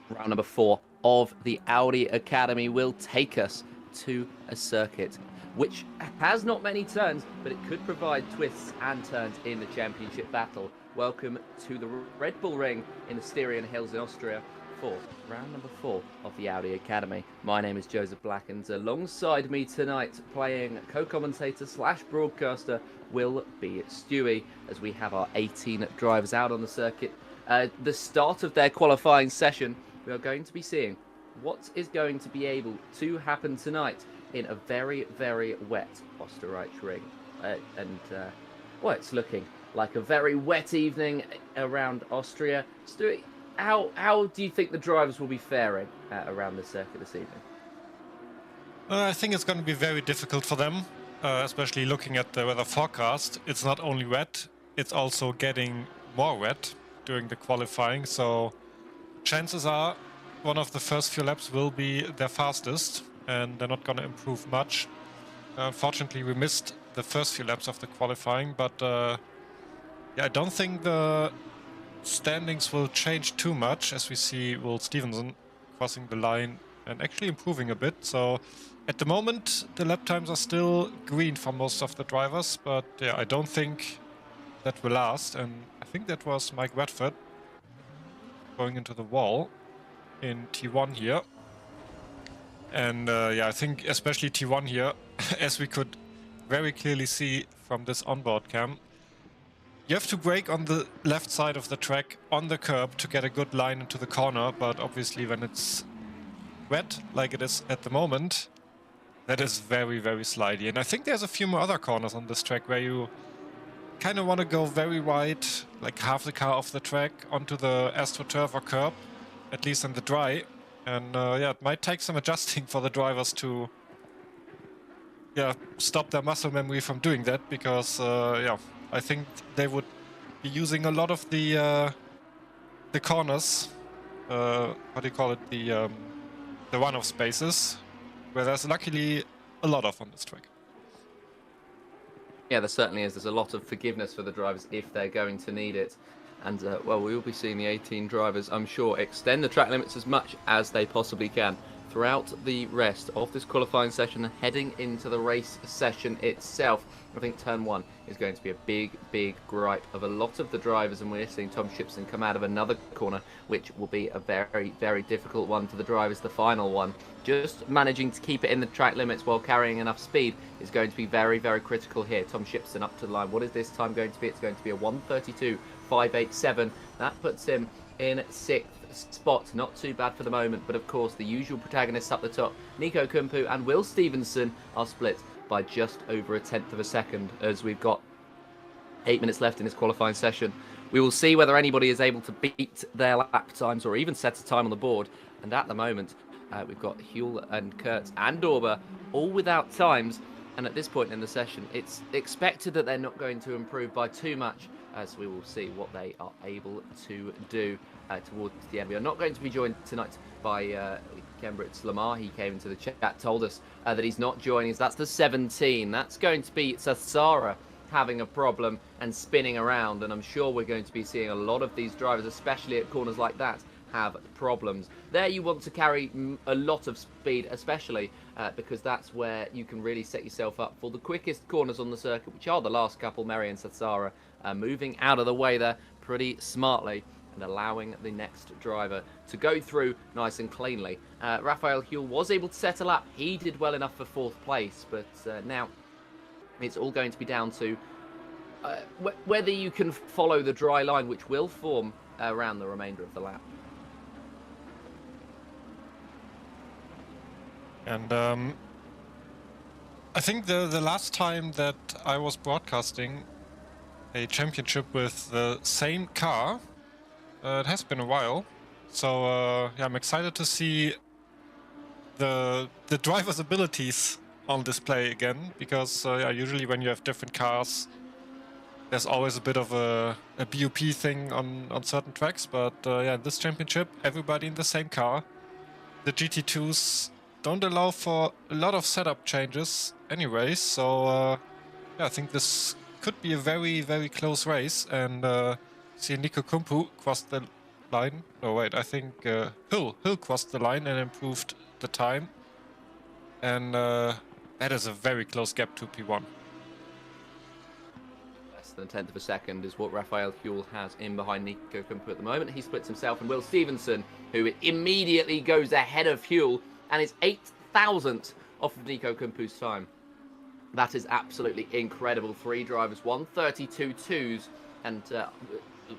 Round number 4 of the Audi Academy will take us to a circuit which has not many turns, but it could provide twists and turns in the championship battle. Welcome to the Red Bull Ring in the Styrian Hills in Austria for round number 4 of the Audi Academy. My name is Joseph Black, and alongside me tonight, playing co-commentator / broadcaster, will be Stewie, as we have our 18 drivers out on the circuit. The start of their qualifying session, we are going to be seeing what is going to be able to happen tonight in a very, very wet Österreich ring. Well, it's looking like a very wet evening around Austria. Stewie, how do you think the drivers will be faring around the circuit this evening? I think it's going to be very difficult for them, especially looking at the weather forecast. It's not only wet, it's also getting more wet during the qualifying, so chances are one of the first few laps will be their fastest, and they're not going to improve much. Unfortunately, we missed the first few laps of the qualifying, but yeah, I don't think the standings will change too much, as we see Will Stevenson crossing the line and actually improving a bit. So at the moment, the lap times are still green for most of the drivers, but yeah, I don't think that will last. And I think that was Mike Radford going into the wall in T1 here. And yeah, I think especially T1 here, as we could very clearly see from this onboard cam, you have to brake on the left side of the track on the curb to get a good line into the corner, but obviously when it's wet like it is at the moment, that is very, very slidey. And I think there's a few more other corners on this track where you kind of want to go very wide, like half the car off the track onto the AstroTurf or curb, at least in the dry. And yeah, it might take some adjusting for the drivers to stop their muscle memory from doing that, because yeah, I think they would be using a lot of the corners, what do you call it, the run-off spaces, where there's luckily a lot of on this track. Yeah, there certainly is. There's a lot of forgiveness for the drivers if they're going to need it. And, well, we will be seeing the 18 drivers, I'm sure, extend the track limits as much as they possibly can throughout the rest of this qualifying session, heading into the race session itself. I think turn 1 is going to be a big, big gripe of a lot of the drivers, and we're seeing Tom Shipson come out of another corner, which will be a very, very difficult one for the drivers, the final one. Just managing to keep it in the track limits while carrying enough speed is going to be very, very critical here. Tom Shipson up to the line. What is this time going to be? It's going to be a 1:32.587. That puts him in 6th spot. Not too bad for the moment, but of course the usual protagonists up the top, Nico Kumpu and Will Stevenson, are split by just over 1/10 of a second, as we've got 8 minutes left in this qualifying session. We will see whether anybody is able to beat their lap times or even set a time on the board. And at the moment, we've got Huell and Kurtz and Dorber all without times. And at this point in the session, it's expected that they're not going to improve by too much, as we will see what they are able to do towards the end. We are not going to be joined tonight by Kembritz Lamar. He came into the chat, told us that he's not joining us. That's the 17. That's going to be Sassara having a problem and spinning around. And I'm sure we're going to be seeing a lot of these drivers, especially at corners like that, have problems. There you want to carry a lot of speed, especially because that's where you can really set yourself up for the quickest corners on the circuit, which are the last couple. Mary and Sassara moving out of the way there pretty smartly and allowing the next driver to go through nice and cleanly. Raphael Huell was able to settle up. He did well enough for 4th place, but now it's all going to be down to whether you can follow the dry line, which will form around the remainder of the lap. And I think the last time that I was broadcasting a championship with the same car, it has been a while. So yeah, I'm excited to see the driver's abilities on display again, because yeah, usually when you have different cars, there's always a bit of a BUP thing on certain tracks. But yeah, this championship, everybody in the same car. The GT2s don't allow for a lot of setup changes anyways, so yeah, I think this could be a very, very close race. And see Nico Kumpu cross the line. Oh wait, I think Hill crossed the line and improved the time. And that is a very close gap to P1. Less than a tenth of a second is what Raphael Huel has in behind Nico Kumpu at the moment. He splits himself and Will Stevenson, who immediately goes ahead of Huel and is 8,000th off of Nico Kumpu's time. That is absolutely incredible. 3 drivers, 1:32.2s, and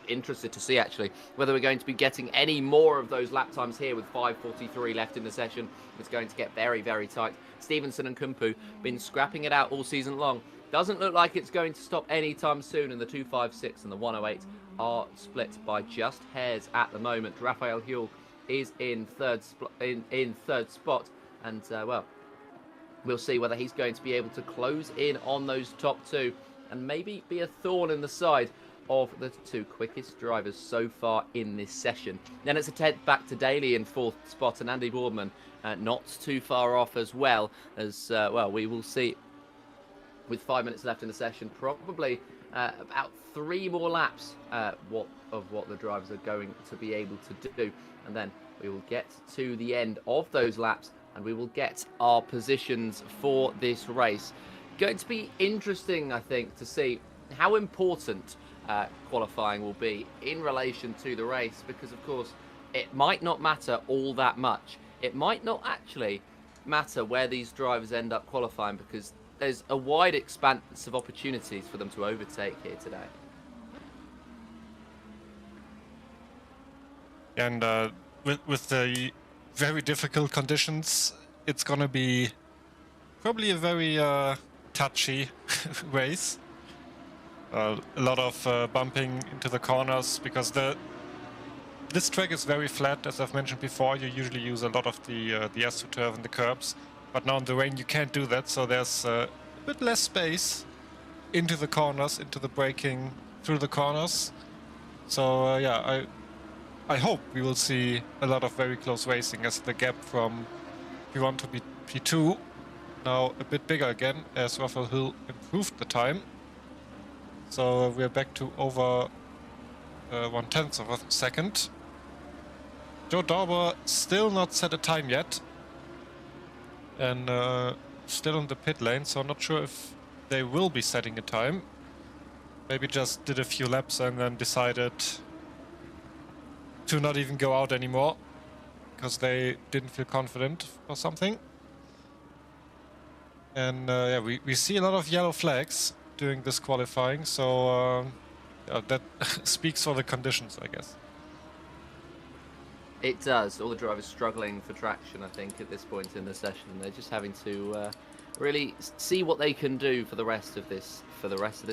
interested to see actually whether we're going to be getting any more of those lap times here with 5:43 left in the session. It's going to get very, very tight. Stevenson and Kumpu been scrapping it out all season long. Doesn't look like it's going to stop anytime soon, and the 256 and the 108 are split by just hairs at the moment. Raphael Huel is in third spot, and well, we'll see whether he's going to be able to close in on those top 2 and maybe be a thorn in the side of the 2 quickest drivers so far in this session. Then it's a 10th back to Daly in 4th spot, and Andy Boardman not too far off as well. As well, we will see with 5 minutes left in the session, probably about 3 more laps what the drivers are going to be able to do, and then we will get to the end of those laps and we will get our positions for this race. Going to be interesting, I think, to see how important qualifying will be in relation to the race, because of course it might not matter all that much. It might not actually matter where these drivers end up qualifying, because there's a wide expanse of opportunities for them to overtake here today. And with the very difficult conditions, it's gonna be probably a very touchy race. A lot of bumping into the corners, because this track is very flat, as I've mentioned before. You usually use a lot of the AstroTurf and the curbs, but now in the rain you can't do that, so there's a bit less space into the corners, into the braking through the corners. So yeah, I hope we will see a lot of very close racing, as the gap from P1 to P2 now a bit bigger again, as Raphael Huel improved the time. So we're back to over 1/10 of a second. Joe Dauber still not set a time yet, and still in the pit lane, so I'm not sure if they will be setting a time. Maybe just did a few laps and then decided to not even go out anymore because they didn't feel confident or something. And yeah, we see a lot of yellow flags during this qualifying, so yeah, that speaks for the conditions, I guess. It does. All the drivers struggling for traction, I think, at this point in the session. They're just having to really see what they can do for the rest of this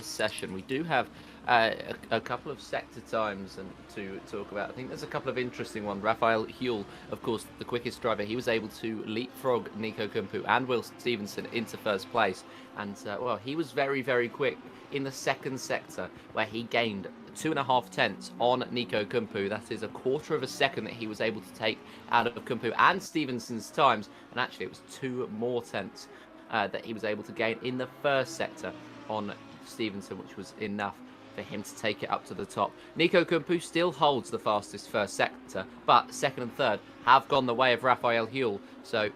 session. We do have a couple of sector times and to talk about. I think there's a couple of interesting ones. Raphael Huel, of course, the quickest driver, he was able to leapfrog Nico Kumpu and Will Stevenson into first place, and well, he was very, very quick in the second sector, where he gained 2.5 tenths on Nico Kumpu. That is a quarter of a second that he was able to take out of Kumpu and Stevenson's times, and actually it was 2 more tenths that he was able to gain in the first sector on Stevenson, which was enough for him to take it up to the top. Nico Kumpu still holds the fastest first sector, but second and third have gone the way of Raphael Huel. So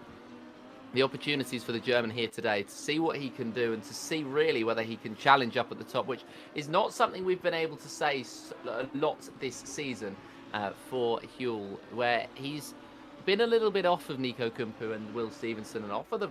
the opportunities for the German here today to see what he can do and to see really whether he can challenge up at the top, which is not something we've been able to say a lot this season for Huel, where he's been a little bit off of Nico Kumpu and Will Stevenson and off of the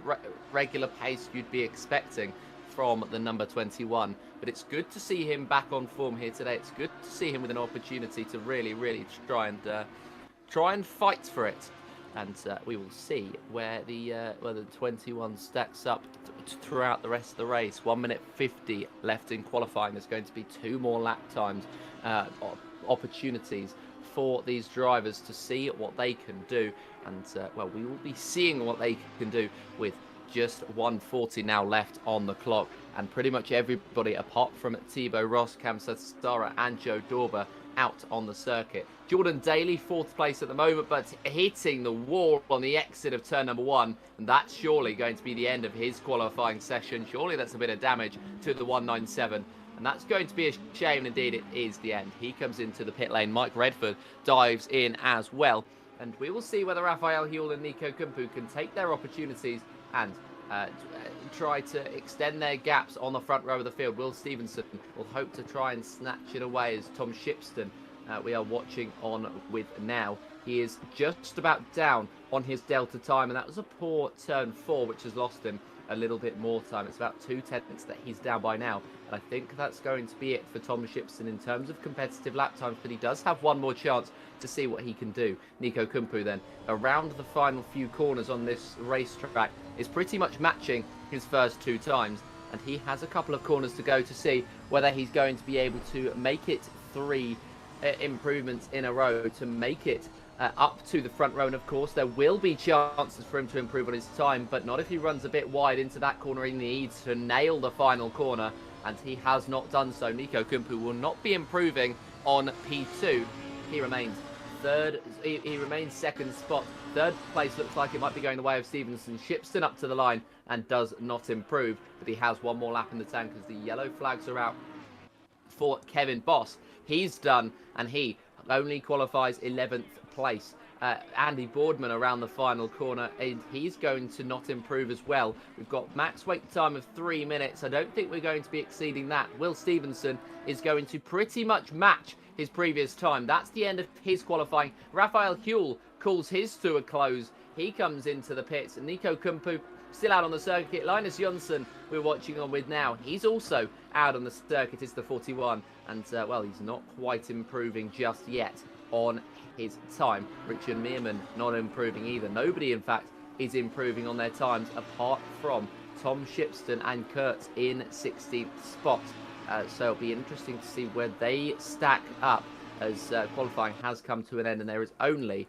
regular pace you'd be expecting from the number 21. But it's good to see him back on form here today. It's good to see him with an opportunity to really, really try and fight for it. And we will see where the 21 stacks up throughout the rest of the race. 1 minute 50 left in qualifying. There's going to be 2 more lap times, opportunities for these drivers to see what they can do. And well, we will be seeing what they can do with just 1:40 now left on the clock. And pretty much everybody, apart from Thibaut Ross, Cam Sestara and Joe Dauber, out on the circuit. Jordan Daly, 4th place at the moment, but hitting the wall on the exit of turn number 1, and that's surely going to be the end of his qualifying session. Surely that's a bit of damage to the 197. And that's going to be a shame. Indeed, it is the end. He comes into the pit lane. Mike Redford dives in as well. And we will see whether Raphael Huell and Nico Kumpu can take their opportunities and try to extend their gaps on the front row of the field. Will Stevenson will hope to try and snatch it away, as Tom Shipston we are watching on with now. He is just about down on his delta time, and that was a poor turn 4, which has lost him a little bit more time. It's about 2/10 that he's down by now. And I think that's going to be it for Tom Shipson in terms of competitive lap times, but he does have one more chance to see what he can do. Nico Kumpu then, around the final few corners on this racetrack, is pretty much matching his first 2 times, and he has a couple of corners to go to see whether he's going to be able to make it 3 improvements in a row to make it up to the front row. And of course there will be chances for him to improve on his time, but not if he runs a bit wide into that corner. He needs to nail the final corner, and he has not done so. Nico Kumpu will not be improving on P2. He remains third. He remains second spot. Third place looks like it might be going the way of Stevenson. Shipston up to the line and does not improve, but he has one more lap in the tank as the yellow flags are out for Kevin Boss. He's done, and he only qualifies 11th place. Andy Boardman around the final corner, and he's going to not improve as well. We've got max wait time of 3 minutes. I don't think we're going to be exceeding that. Will Stevenson is going to pretty much match his previous time. That's the end of his qualifying. Raphael Huell calls his to a close. He comes into the pits, and Nico Kumpu still out on the circuit. Linus Jonsson we're watching on with now. He's also out on the circuit. It's the 41, and well, he's not quite improving just yet on his time. Richard Meerman not improving either. Nobody, in fact, is improving on their times apart from Tom Shipston and Kurtz in 16th spot. So it'll be interesting to see where they stack up as qualifying has come to an end, and there is only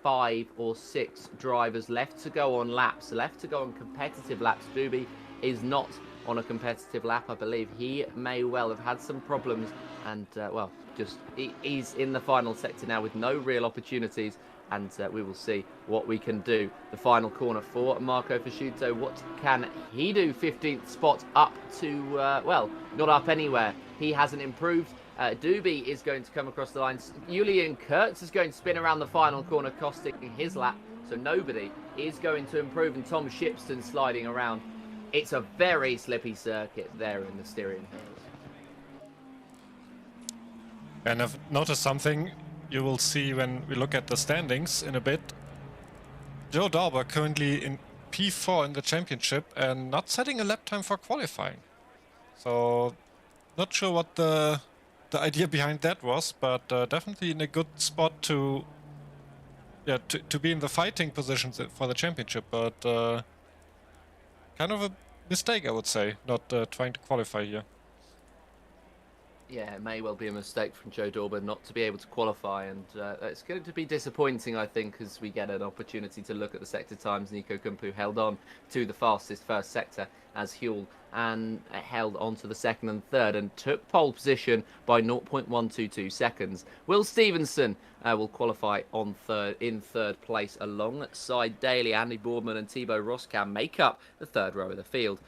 5 or 6 drivers left to go on laps, left to go on competitive laps. Doobie is not on a competitive lap. I believe he may well have had some problems, and well, he's in the final sector now with no real opportunities, and we will see what we can do. The final corner for Marco Fasciuto. What can he do? 15th spot up to, well, not up anywhere. He hasn't improved. Doobie is going to come across the line. Julian Kurtz is going to spin around the final corner, costing his lap. So nobody is going to improve, and Tom Shipston sliding around. It's a very slippy circuit there in the Styrian Hills. And I've noticed something you will see when we look at the standings in a bit. Joe Dauber currently in P4 in the championship and not setting a lap time for qualifying. So not sure what the idea behind that was, but definitely in a good spot to be in the fighting positions for the championship. But kind of a mistake, I would say, not trying to qualify here. Yeah, it may well be a mistake from Joe Dauber not to be able to qualify, and it's going to be disappointing, I think, as we get an opportunity to look at the sector times. Nico Kumpu held on to the fastest first sector as Huell, and held on to the second and third, and took pole position by 0.122 seconds. Will Stevenson will qualify in third place alongside Daly. Andy Boardman and Thibaut Roskam make up the third row of the field.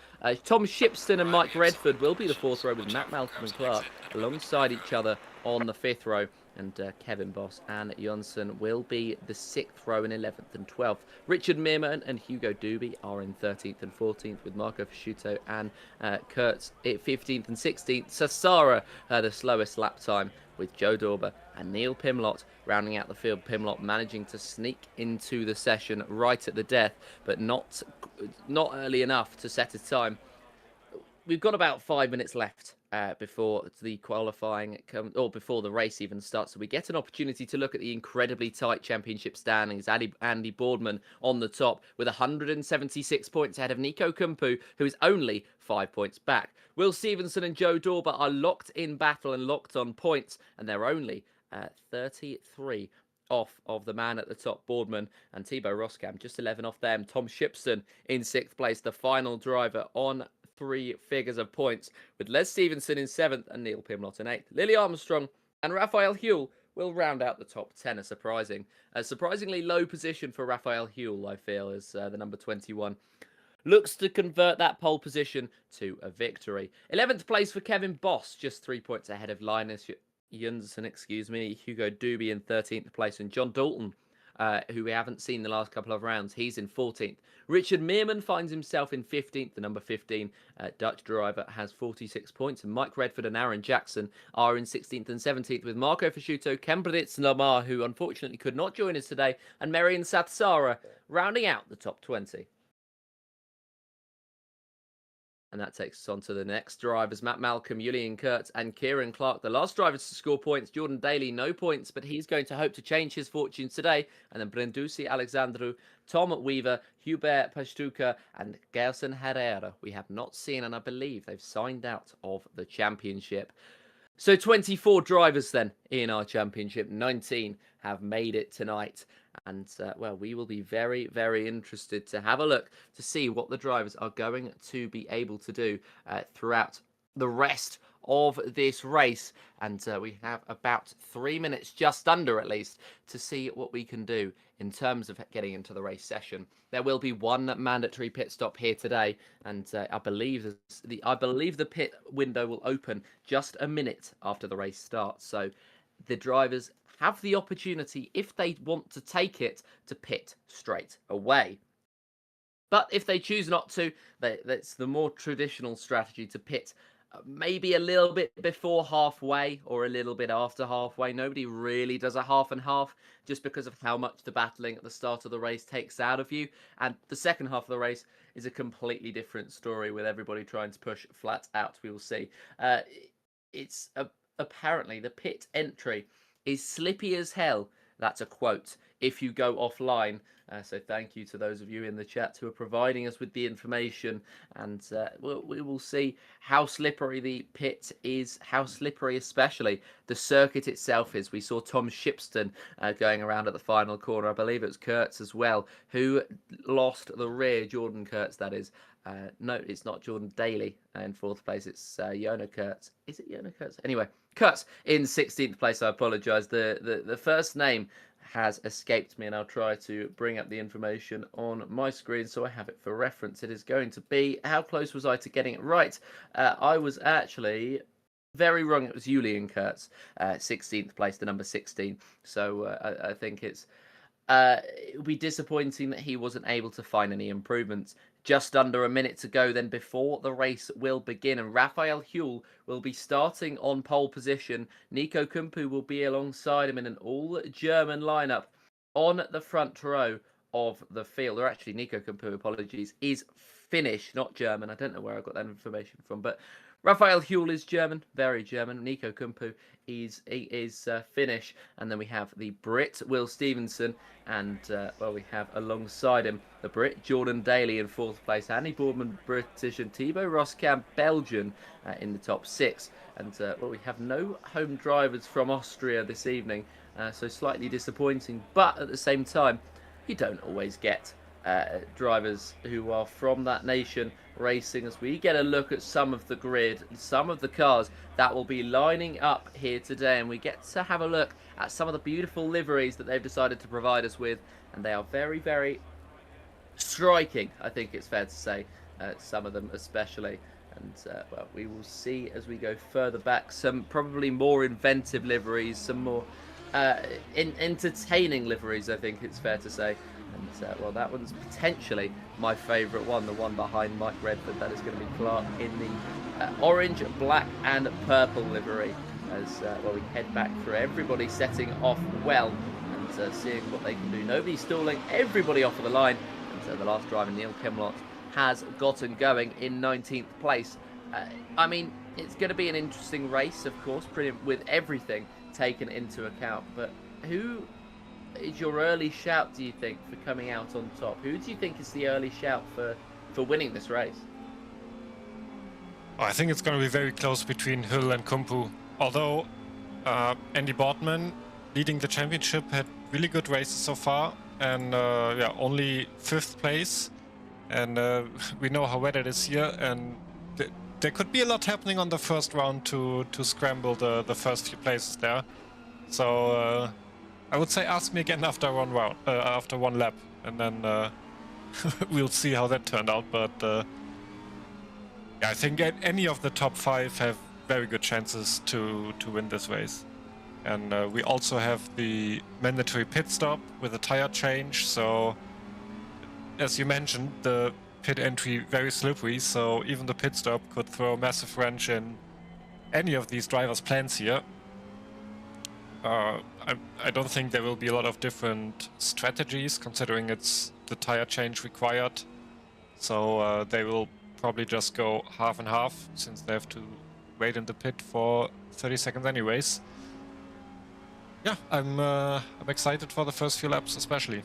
Tom Shipston and Mike Redford will be the fourth row, with Matt Malcolm and Clark alongside each other on the fifth row, and Kevin Boss and Jonsson will be the 6th row in 11th and 12th. Richard Meerman and Hugo Doobie are in 13th and 14th, with Marco Fasciuto and Kurtz at 15th and 16th. Sassara the slowest lap time, with Joe Dauber and Neil Pimlott rounding out the field. Pimlott managing to sneak into the session right at the death, but not early enough to set a time. We've got about 5 minutes left before the qualifying or before the race even starts, so we get an opportunity to look at the incredibly tight championship standings. Andy Boardman on the top with 176 points ahead of Nico Kumpu, who is only 5 points back. Will Stevenson and Joe Dauber are locked in battle and locked on points, and they're only 33 off of the man at the top, Boardman, and Thibaut Roskam just 11 off them. Tom Shipston in 6th place, the final driver on 3 figures of points, with Les Stevenson in 7th and Neil Pimlott in 8th. Lily Armstrong and Raphael Huell will round out the top 10. A surprisingly low position for Raphael Huell, I feel, as the number 21. looks to convert that pole position to a victory. 11th place for Kevin Boss, just 3 points ahead of Linus Jonsson, Hugo Duby in 13th place, and John Dalton, who we haven't seen the last couple of rounds, he's in 14th. Richard Meerman finds himself in 15th. The number 15 Dutch driver has 46 points, and Mike Redford and Aaron Jackson are in 16th and 17th, with Marco Fasciuto, Kembritz Lamar, who unfortunately could not join us today, and Marian Satsara rounding out the top 20. And that takes us on to the next drivers, Matt Malcolm, Julian Kurtz and Kieran Clark. The last drivers to score points, Jordan Daly, no points, but he's going to hope to change his fortunes today. And then Brendusi Alexandru, Tom Weaver, Hubert Pastuca and Gerson Herrera. We have not seen, and I believe they've signed out of the championship. So 24 drivers then in our championship, 19 have made it tonight. And, well, we will be very, very interested to have a look to see what the drivers are going to be able to do throughout the rest of this race. And we have about 3 minutes, just under at least, to see what we can do in terms of getting into the race session. There will be one mandatory pit stop here today, and I believe the pit window will open just a minute after the race starts. So the drivers have the opportunity, if they want to take it, to pit straight away. But if they choose not to, that's the more traditional strategy, to pit maybe a little bit before halfway or a little bit after halfway. Nobody really does a half and half just because of how much the battling at the start of the race takes out of you. And the second half of the race is a completely different story, with everybody trying to push flat out. We will see. Apparently the pit entry is slippy as hell. That's a quote if you go offline. So thank you to those of you in the chat who are providing us with the information. And we will see how slippery the pit is, how slippery especially the circuit itself is. We saw Tom Shipston going around at the final corner. I believe it was Kurtz as well, who lost the rear. Jordan Kurtz, that is. No, it's not Jordan Daly in 4th place. It's Jona Kurtz. Is it Jona Kurtz? Anyway, Kurtz in 16th place. I apologise. The first name has escaped me, and I'll try to bring up the information on my screen so I have it for reference. It is going to be, how close was I to getting it right? I was actually very wrong. It was Julian Kurtz, 16th place, the number 16. So I think it would be disappointing that he wasn't able to find any improvements. Just under a minute to go then before the race will begin, and Raphael Huell will be starting on pole position. Nico Kumpu will be alongside him in an all-German lineup on the front row of the field. Or actually, Nico Kumpu, apologies, is Finnish, not German. I don't know where I got that information from, but Raphael Huell is German, very German. Nico Kumpu is Finnish. And then we have the Brit, Will Stevenson. And, well, we have alongside him the Brit, Jordan Daly in 4th place. Andy Boardman, British, and Thibaut Roskamp, Belgian, in the top 6. And, well, we have no home drivers from Austria this evening. So slightly disappointing. But at the same time, you don't always get drivers who are from that nation racing, as we get a look at some of the grid, some of the cars that will be lining up here today, and we get to have a look at some of the beautiful liveries that they've decided to provide us with, and they are very, very striking, I think it's fair to say, some of them especially. And well, we will see as we go further back some probably more inventive liveries, some more entertaining liveries, I think it's fair to say. And well, that one's potentially my favourite one, the one behind Mike Redford. That is going to be Clark in the orange, black and purple livery, as well, we head back through everybody setting off well and seeing what they can do. Nobody stalling, everybody off of the line. And the last driver, Neil Kemlott, has gotten going in 19th place. I mean, it's going to be an interesting race, of course, with everything taken into account. But who is your early shout, do you think, for coming out on top? Who do you think is the early shout for winning this race? I think it's going to be very close between Huell and Kumpu. Although Andy Boardman, leading the championship, had really good races so far, and yeah, only 5th place. And we know how wet it is here, and there could be a lot happening on the first round to scramble the first few places there. So I would say ask me again after one round, after one lap, and then we'll see how that turned out. But yeah, I think any of the top 5 have very good chances to win this race. And we also have the mandatory pit stop with a tire change. So, as you mentioned, the pit entry very slippery. So even the pit stop could throw a massive wrench in any of these drivers' plans here. I don't think there will be a lot of different strategies, considering it's the tire change required. So they will probably just go half and half, since they have to wait in the pit for 30 seconds anyways. Yeah, I'm excited for the first few laps especially.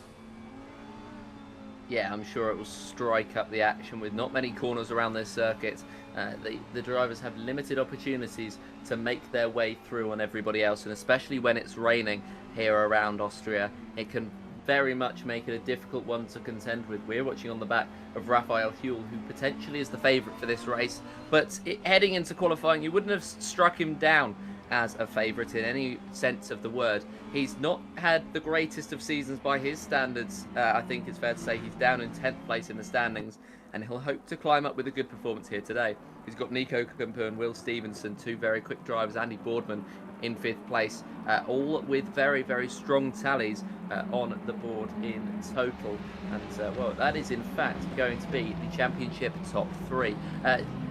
Yeah, I'm sure it will strike up the action with not many corners around this circuit. The drivers have limited opportunities to make their way through on everybody else, and especially when it's raining here around Austria, it can very much make it a difficult one to contend with. We're watching on the back of Raphael Huell, who potentially is the favourite for this race, but heading into qualifying, you wouldn't have struck him down as a favourite in any sense of the word. He's not had the greatest of seasons by his standards. I think it's fair to say he's down in 10th place in the standings, and he'll hope to climb up with a good performance here today. He's got Nico Kumpu and Will Stevenson, 2 very quick drivers, Andy Boardman in 5th place, all with very, very strong tallies on the board in total. And well, that is in fact going to be the championship top 3.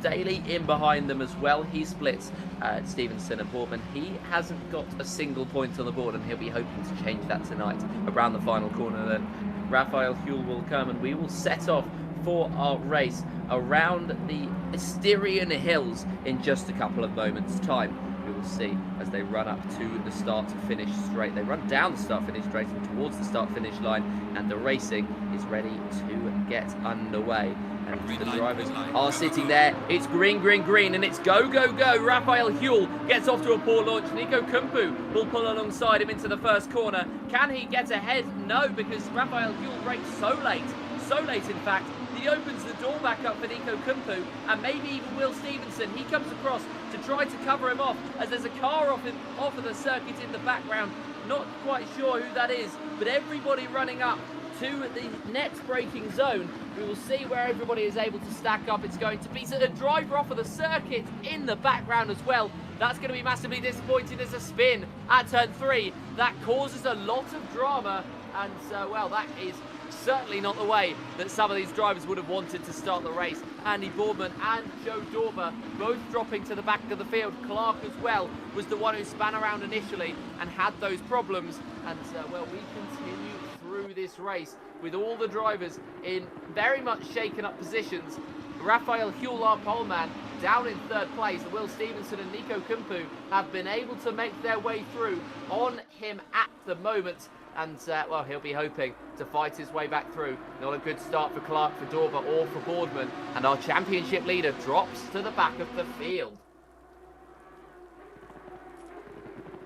Daly in behind them as well. He splits Stevenson and Boardman. He hasn't got a single point on the board, and he'll be hoping to change that tonight around the final corner. Then Raphael Huell will come, and we will set off for our race around the Styrian Hills in just a couple of moments' time. We will see as they run up to the start-finish straight. They run down the start-finish straight and towards the start-finish line, and the racing is ready to get underway. And the drivers are sitting there. It's green, green, green, and it's go, go, go. Raphael Huell gets off to a poor launch. Nico Kumpu will pull alongside him into the first corner. Can he get ahead? No, because Raphael Huell brakes so late in fact. He opens the door back up for Nico Kumpu, and maybe even Will Stevenson. He comes across to try to cover him off, as there's a car off of the circuit in the background. Not quite sure who that is, but everybody running up to the next braking zone. We will see where everybody is able to stack up. It's going to be a driver off of the circuit in the background as well. That's going to be massively disappointing. There's a spin at turn 3 that causes a lot of drama, and well, that is certainly not the way that some of these drivers would have wanted to start the race. Andy Boardman and Joe Dorber both dropping to the back of the field. Clark as well was the one who span around initially and had those problems. And well, we continue through this race with all the drivers in very much shaken up positions. Raphael Huell, our poleman, down in 3rd place. Will Stevenson and Nico Kumpu have been able to make their way through on him at the moment. And, well, he'll be hoping to fight his way back through. Not a good start for Clark, for Dorber, or for Boardman. And our championship leader drops to the back of the field.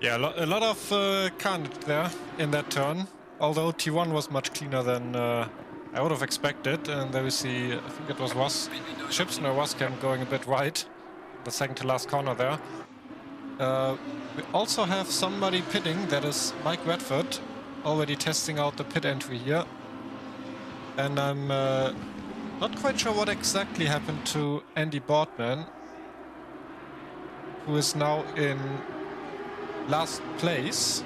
Yeah, a lot of carnage there in that turn. Although T1 was much cleaner than I would have expected. And there we see, I think it was Shipson or Wascam going a bit right. The second to last corner there. We also have somebody pitting, that is Mike Redford, already testing out the pit entry here. And I'm not quite sure what exactly happened to Andy Boardman, who is now in last place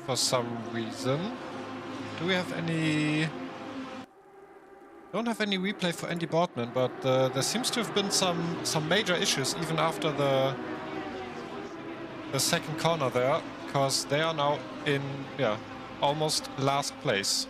for some reason. Do we have any... Don't have any replay for Andy Boardman, but there seems to have been some major issues even after the second corner there, because they are now in, yeah, almost last place.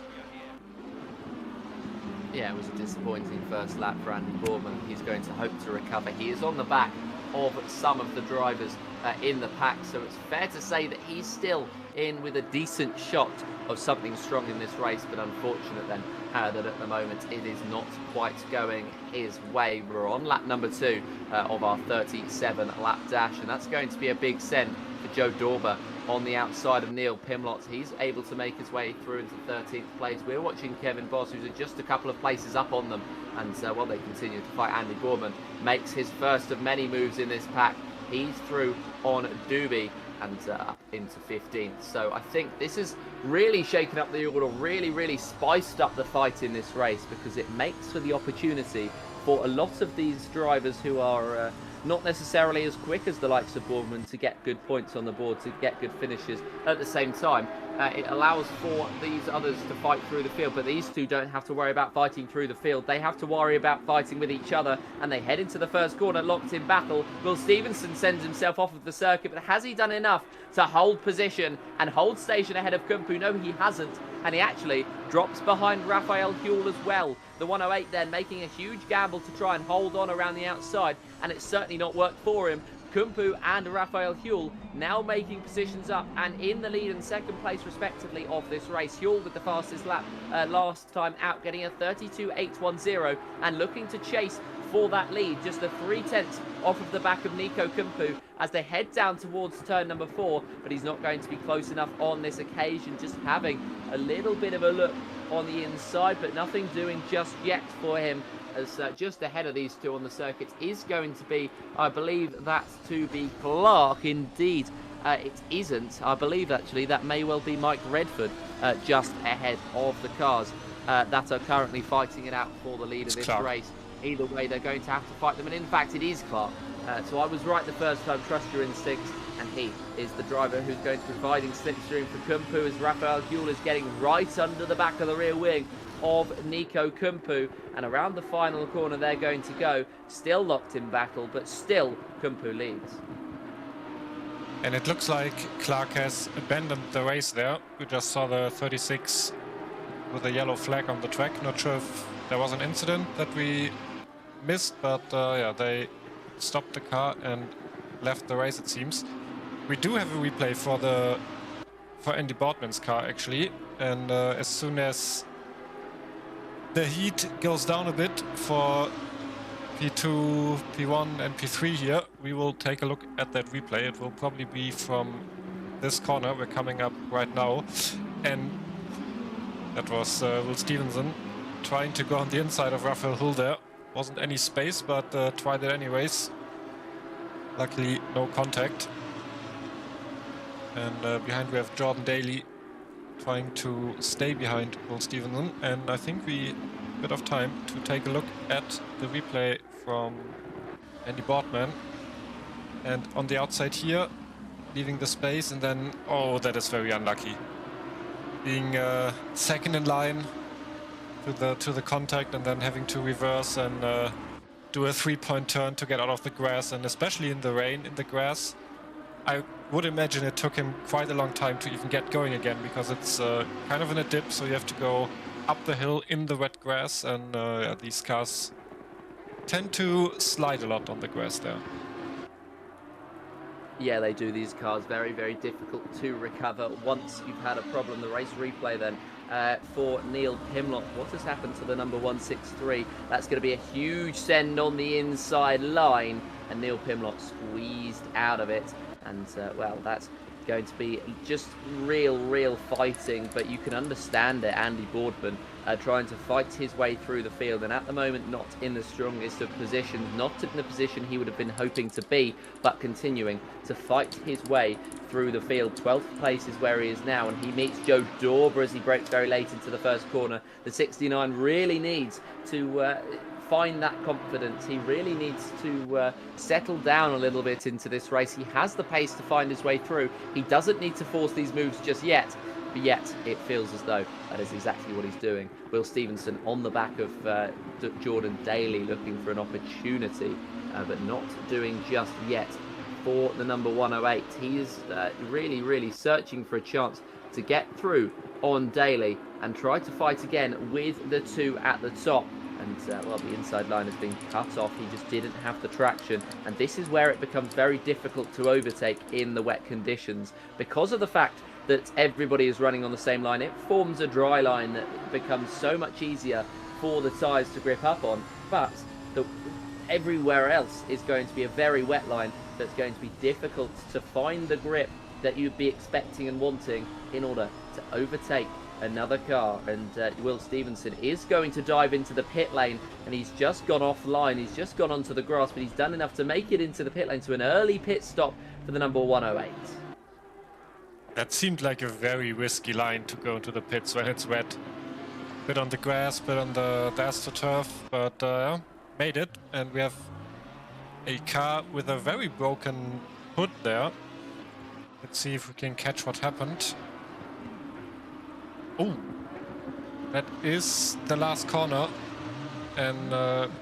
Yeah, it was a disappointing first lap for Andy Boardman. He's going to hope to recover. He is on the back of some of the drivers in the pack, so it's fair to say that he's still in with a decent shot of something strong in this race, but unfortunate then that at the moment it is not quite going his way. We're on lap number 2 of our 37 lap dash, and that's going to be a big send for Joe Dorber on the outside of Neil Pimlott. He's able to make his way through into 13th place. We're watching Kevin Boss, who's just a couple of places up on them, and while they continue to fight, Andy Boardman makes his first of many moves in this pack. He's through on Doobie, and up into 15th. So I think this has really shaken up the order, really spiced up the fight in this race, because it makes for the opportunity for a lot of these drivers who are not necessarily as quick as the likes of Boardman to get good points on the board, to get good finishes. At the same time, it allows for these others to fight through the field, but these two don't have to worry about fighting through the field. They have to worry about fighting with each other, and they head into the first corner locked in battle. Will Stevenson sends himself off of the circuit, but has he done enough to hold position and hold station ahead of Kumpu? No, he hasn't, and he actually drops behind Raphael Huel as well. The 108 then making a huge gamble to try and hold on around the outside, and it's certainly not worked for him. Kumpu and Raphael Huel now making positions up and in the lead and second place respectively of this race. Huel with the fastest lap last time out, getting a 32.810 and looking to chase for that lead, just a 3/10 off of the back of Nico Kumpu as they head down towards turn number 4, but he's not going to be close enough on this occasion, just having a little bit of a look on the inside, but nothing doing just yet for him, as just ahead of these two on the circuit is going to be, I believe that's to be Clark. Indeed, it isn't. I believe actually that may well be Mike Redford just ahead of the cars that are currently fighting it out for the lead of this race. Either way, they're going to have to fight them, and in fact it is Clark. So I was right the first time, trust your instincts, and he is the driver who's going to be providing slipstream for Kumpu, as Raphael Huel is getting right under the back of the rear wing of Nico Kumpu, and around the final corner they're going to go, still locked in battle, but still Kumpu leads. And it looks like Clark has abandoned the race there. We just saw the 36 with a yellow flag on the track. Not sure if there was an incident that we missed, but yeah, they stopped the car and left the race, it seems. We do have a replay for Andy Boardman's car actually, and as soon as the heat goes down a bit for P2, P1 and P3 here, we will take a look at that replay. It will probably be from this corner. We're coming up right now, and that was Will Stevenson trying to go on the inside of Raphael Huel there. Wasn't any space, but tried it anyways. Luckily, no contact. And behind we have Jordan Daly trying to stay behind Will Stevenson. And I think we have a bit of time to take a look at the replay from Andy Boardman. And on the outside here, leaving the space, and then, oh, that is very unlucky. Being second in line to the contact, and then having to reverse and do a 3-point turn to get out of the grass, and especially in the rain, in the grass, I would imagine it took him quite a long time to even get going again, because it's kind of in a dip, so you have to go up the hill in the wet grass, and yeah, these cars tend to slide a lot on the grass there. Yeah, they do. These cars very, very difficult to recover once you've had a problem. The race replay then for Neil Pimlott. What has happened to the number 163? That's going to be a huge send on the inside line, and Neil Pimlott squeezed out of it. And, well, that's going to be just real fighting, but you can understand it. Andy Boardman trying to fight his way through the field, and at the moment not in the strongest of positions, not in the position he would have been hoping to be, but continuing to fight his way through the field. 12th place is where he is now, and he meets Joe Dorber as he breaks very late into the first corner. The 69 really needs to find that confidence. He really needs to settle down a little bit into this race. He has the pace to find his way through. He doesn't need to force these moves just yet, but yet it feels as though that is exactly what he's doing. Will Stevenson on the back of Jordan Daly, looking for an opportunity, but not doing just yet for the number 108. He is really searching for a chance to get through on Daly and try to fight again with the two at the top. And well, the inside line has been cut off. He just didn't have the traction, and this is where it becomes very difficult to overtake in the wet conditions, because of the fact that everybody is running on the same line. It forms a dry line that becomes so much easier for the tyres to grip up on, but everywhere else is going to be a very wet line that's going to be difficult to find the grip that you'd be expecting and wanting in order to overtake another car. And Will Stevenson is going to dive into the pit lane, and he's just gone offline. He's just gone onto the grass, but he's done enough to make it into the pit lane to an early pit stop for the number 108. That seemed like a very risky line to go into the pits when it's wet. Bit on the grass, bit on the AstroTurf, but made it. And we have a car with a very broken hood there. Let's see if we can catch what happened. Oh, that is the last corner. And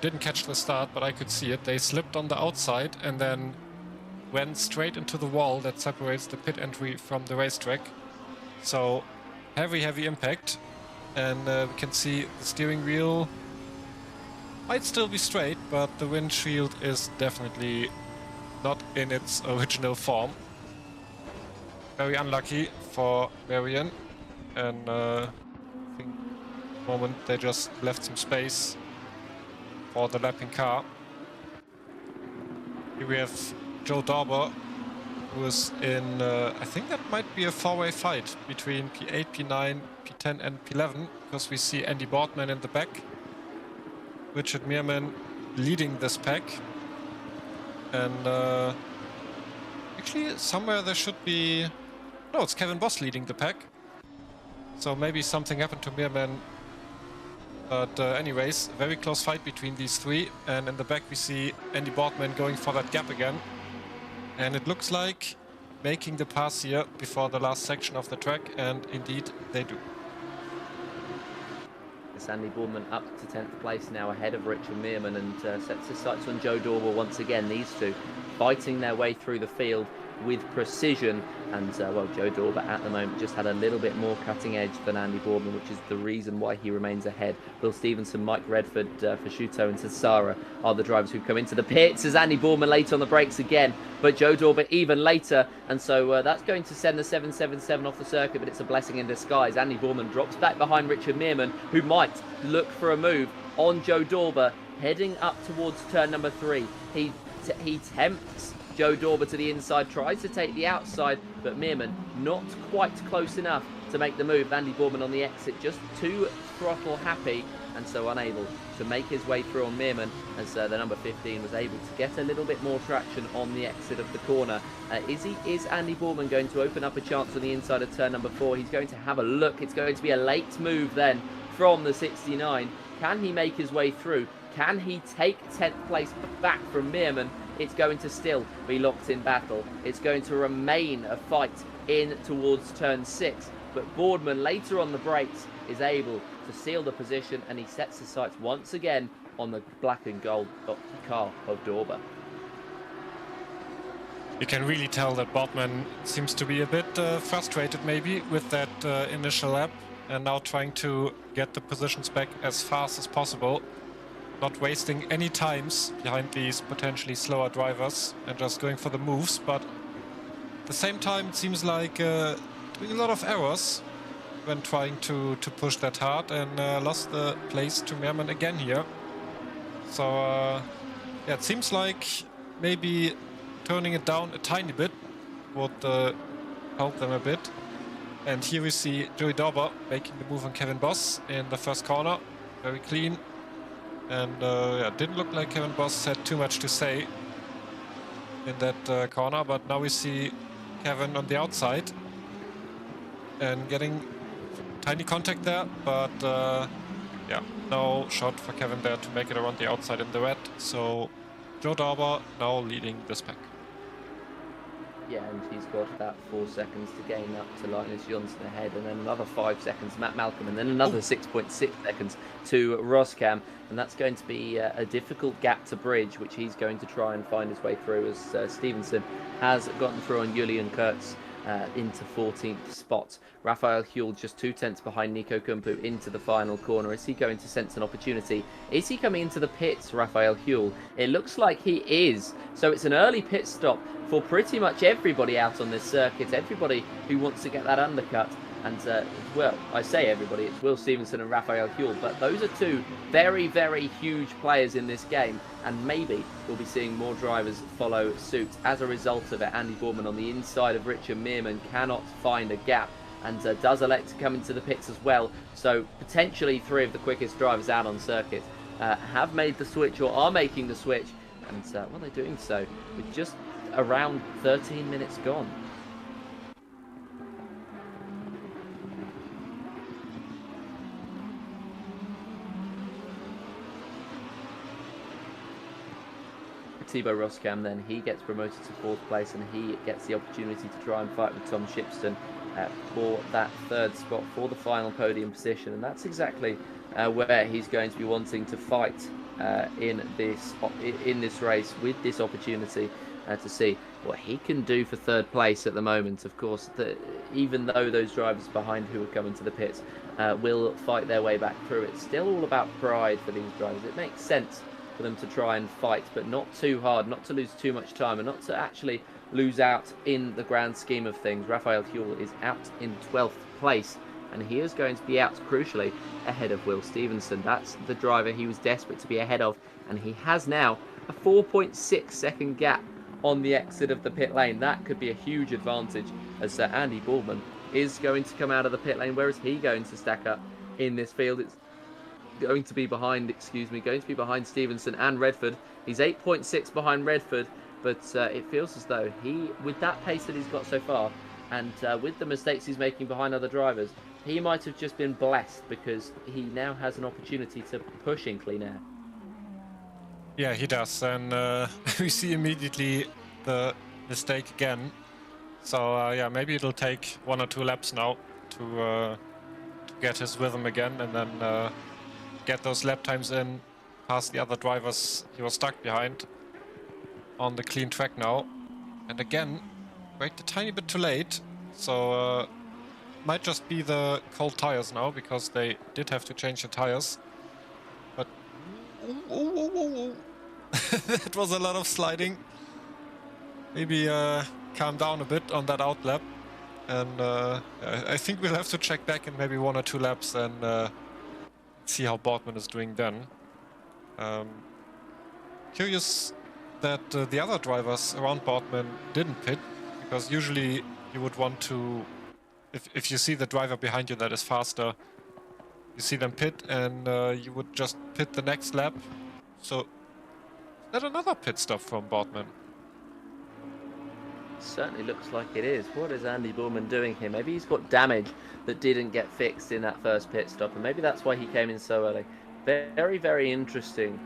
didn't catch the start, but I could see it. They slipped on the outside and then went straight into the wall that separates the pit entry from the racetrack. So heavy impact. And we can see the steering wheel might still be straight, but the windshield is definitely not in its original form. Very unlucky for Marion. And I think at the moment they just left some space for the lapping car. Here we have Joe Dauber, who is in, I think that might be a four-way fight between P8, P9, P10 and P11, because we see Andy Boardman in the back, Richard Meerman leading this pack, and actually somewhere there should be, no, it's Kevin Boss leading the pack, so maybe something happened to Meerman. But anyways, very close fight between these three. And in the back we see Andy Boardman going for that gap again. And it looks like making the pass here before the last section of the track. And indeed, they do. Andy Boardman up to 10th place now, ahead of Richard Meerman, and sets his sights on Joe Dauber once again. These two fighting their way through the field with precision, and well, Joe Dauber at the moment just had a little bit more cutting edge than Andy Boardman, which is the reason why he remains ahead. Will Stevenson, Mike Redford, Fasciuto and Sassara are the drivers who come into the pits, as Andy Boardman late on the brakes again, but Joe Dauber even later, and so that's going to send the 777 off the circuit, but it's a blessing in disguise. Andy Boardman drops back behind Richard Meerman, who might look for a move on Joe Dauber, heading up towards turn number 3. He tempts Joe Dauber to the inside, tries to take the outside, but Meerman not quite close enough to make the move. Andy Boardman on the exit, just too throttle happy, and so unable to make his way through on Meerman, as the number 15 was able to get a little bit more traction on the exit of the corner. Is Andy Boardman going to open up a chance on the inside of turn number 4? He's going to have a look. It's going to be a late move then from the 69. Can he make his way through? Can he take 10th place back from Meerman? It's going to still be locked in battle. It's going to remain a fight in towards turn 6. But Boardman later on the brakes is able to seal the position, and he sets his sights once again on the black and gold car of Dauber. You can really tell that Boardman seems to be a bit frustrated maybe with that initial lap, and now trying to get the positions back as fast as possible. Not wasting any times behind these potentially slower drivers and just going for the moves, but at the same time it seems like doing a lot of errors when trying to push that hard, and lost the place to Meerman again here. So yeah, it seems like maybe turning it down a tiny bit would help them a bit. And here we see Joey Dauber making the move on Kevin Boss in the first corner, very clean. And yeah, didn't look like Kevin Boss had too much to say in that corner, but now we see Kevin on the outside and getting tiny contact there, but yeah, no shot for Kevin there to make it around the outside in the red. So Joe Dauber now leading this pack. Yeah, and he's got that 4 seconds to gain up to Linus Johnson ahead, and then another 5 seconds Matt Malcolm, and then another 6.6 seconds to Roscam, and that's going to be a difficult gap to bridge, which he's going to try and find his way through, as Stevenson has gotten through on Julian Kurtz into 14th spot. Raphael Huel just 2 tenths behind Nico Kumpu into the final corner. Is he going to sense an opportunity? Is he coming into the pits, Raphael Huel? It looks like he is. So it's an early pit stop for pretty much everybody out on this circuit, everybody who wants to get that undercut. And, well, I say everybody, it's Will Stevenson and Raphael Huel, but those are 2 very, very huge players in this game, and maybe we'll be seeing more drivers follow suit. As a result of it, Andy Boardman on the inside of Richard Meerman cannot find a gap, and does elect to come into the pits as well. So potentially 3 of the quickest drivers out on circuit have made the switch or are making the switch, and well, they're doing so with just around 13 minutes gone. Thibaut Roskam, then he gets promoted to 4th place, and he gets the opportunity to try and fight with Tom Shipston for that 3rd spot for the final podium position. And that's exactly where he's going to be wanting to fight in this race, with this opportunity to see what he can do for 3rd place at the moment. Of course, even though those drivers behind who are coming to the pits will fight their way back through, it's still all about pride for these drivers. It makes sense for them to try and fight, but not too hard, not to lose too much time, and not to actually lose out in the grand scheme of things. Raphael Huell is out in 12th place, and he is going to be out, crucially, ahead of Will Stevenson. That's the driver he was desperate to be ahead of, and he has now a 4.6 second gap on the exit of the pit lane. That could be a huge advantage, as Andy Boardman is going to come out of the pit lane. Where is he going to stack up in this field? It's going to be behind, Stevenson and Redford. He's 8.6 behind Redford, but it feels as though with that pace that he's got so far, and with the mistakes he's making behind other drivers, he might have just been blessed, because he now has an opportunity to push in clean air. Yeah, he does, and we see immediately the mistake again. So yeah, maybe it'll take 1 or 2 laps now to get his rhythm again, and then get those lap times in past the other drivers he was stuck behind on the clean track now. And again, braked a tiny bit too late, so might just be the cold tires now, because they did have to change the tires. But that was a lot of sliding. Maybe calm down a bit on that outlap, and I think we'll have to check back in maybe 1 or 2 laps and see how Boardman is doing then. Curious that the other drivers around Boardman didn't pit, because usually you would want to, if you see the driver behind you that is faster, you see them pit, and you would just pit the next lap. So is that another pit stop from Boardman? Certainly looks like it is. What is Andy Boardman doing here? Maybe he's got damage that didn't get fixed in that first pit stop, and maybe that's why he came in so early. Very, very interesting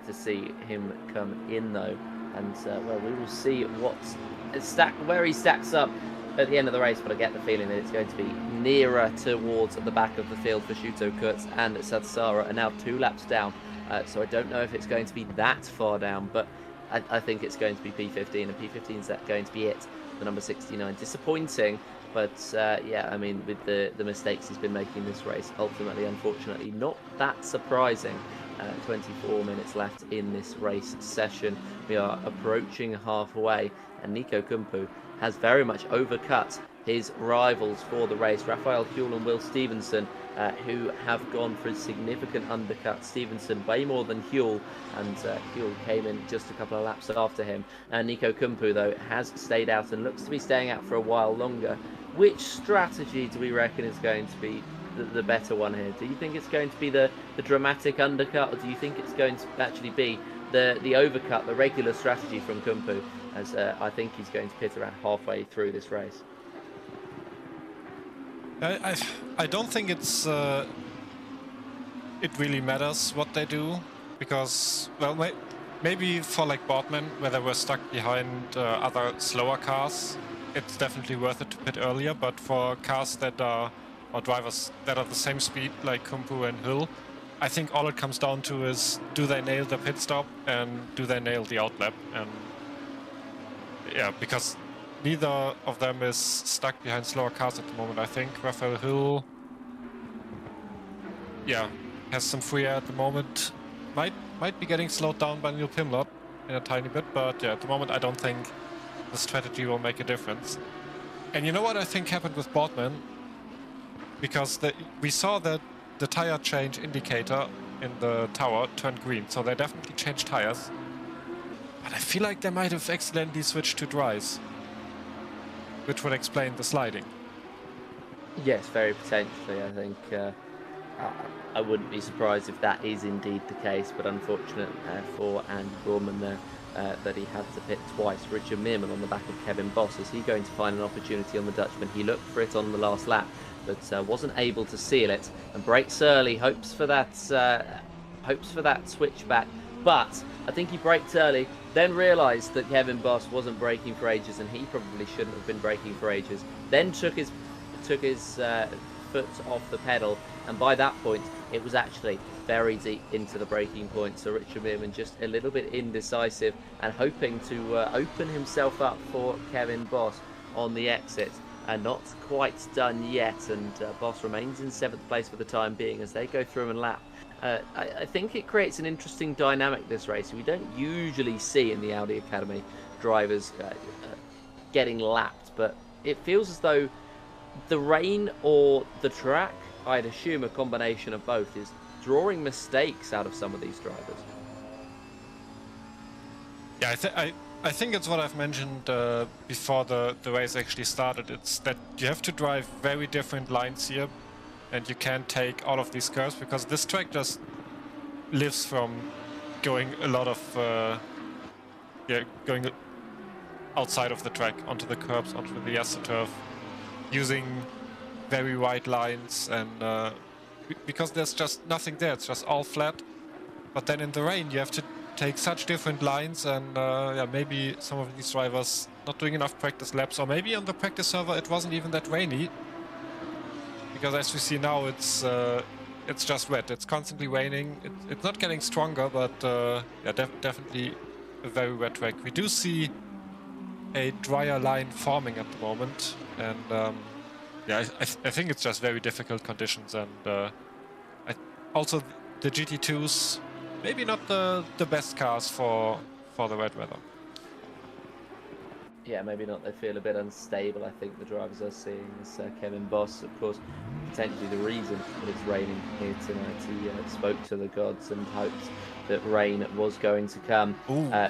to see him come in, though. And well, we will see where he stacks up at the end of the race, but I get the feeling that it's going to be nearer towards the back of the field for Shuto Kurtz, and Satsara are now 2 laps down. So I don't know if it's going to be that far down, but I think it's going to be P15, and P15 is going to be it, the number 69. Disappointing, but yeah, I mean, with the mistakes he's been making this race, ultimately, unfortunately, not that surprising. 24 minutes left in this race session. We are approaching halfway, and Nico Kumpu has very much overcut his rivals for the race, Raphael Huell and Will Stevenson, who have gone for a significant undercut. Stevenson way more than Huell, and Huell came in just a couple of laps after him. Nico Kumpu, though, has stayed out and looks to be staying out for a while longer. Which strategy do we reckon is going to be the better one here? Do you think it's going to be the dramatic undercut, or do you think it's going to actually be the overcut, the regular strategy from Kumpu, as I think he's going to pit around halfway through this race? I don't think it really matters what they do, because, well, maybe for like Boardman, where they were stuck behind other slower cars, it's definitely worth it to pit earlier. But for cars that are, or drivers that are the same speed like Kumpu and Huell, I think all it comes down to is, do they nail the pit stop and do they nail the outlap? And yeah, because neither of them is stuck behind slower cars at the moment. I think Raphael Huell, yeah, has some free air at the moment. Might be getting slowed down by Neil Pimlott in a tiny bit, but yeah, at the moment I don't think the strategy will make a difference. And you know what I think happened with Boardman? Because we saw that the tire change indicator in the tower turned green, so they definitely changed tires. But I feel like they might have accidentally switched to dries, which would explain the sliding. Yes, very potentially. I think I wouldn't be surprised if that is indeed the case, but unfortunate for Andy Boardman there that he had to pit twice. Richard Meerman on the back of Kevin Boss. Is he going to find an opportunity on the Dutchman? He looked for it on the last lap, but wasn't able to seal it, and brakes early. Hopes for that switchback, but I think he braked early, then realised that Kevin Boss wasn't braking for ages, and he probably shouldn't have been braking for ages. Then took his foot off the pedal, and by that point, it was actually very deep into the braking point. So Richard Meerman just a little bit indecisive and hoping to open himself up for Kevin Boss on the exit. And not quite done yet, and Boss remains in 7th place for the time being as they go through and lap. I think it creates an interesting dynamic, this race. We don't usually see in the Audi Academy drivers getting lapped, but it feels as though the rain or the track, I'd assume a combination of both, is drawing mistakes out of some of these drivers. Yeah, I think it's what I've mentioned before the race actually started. It's that you have to drive very different lines here, and you can't take all of these curves because this track just lives from going a lot of going outside of the track onto the curbs, onto the AstroTurf, using very wide lines, and because there's just nothing there, it's just all flat. But then in the rain you have to take such different lines, and yeah, maybe some of these drivers not doing enough practice laps, or maybe on the practice server it wasn't even that rainy, because as we see now it's just wet. It's constantly raining. It's not getting stronger, but yeah, definitely a very wet track. We do see a drier line forming at the moment, and yeah, I think it's just very difficult conditions, and also the GT2s maybe not the best cars for the wet weather. Yeah, maybe not. They feel a bit unstable, I think, the drivers are seeing. As Kevin Boss, of course, potentially the reason that it's raining here tonight. He spoke to the gods and hoped that rain was going to come.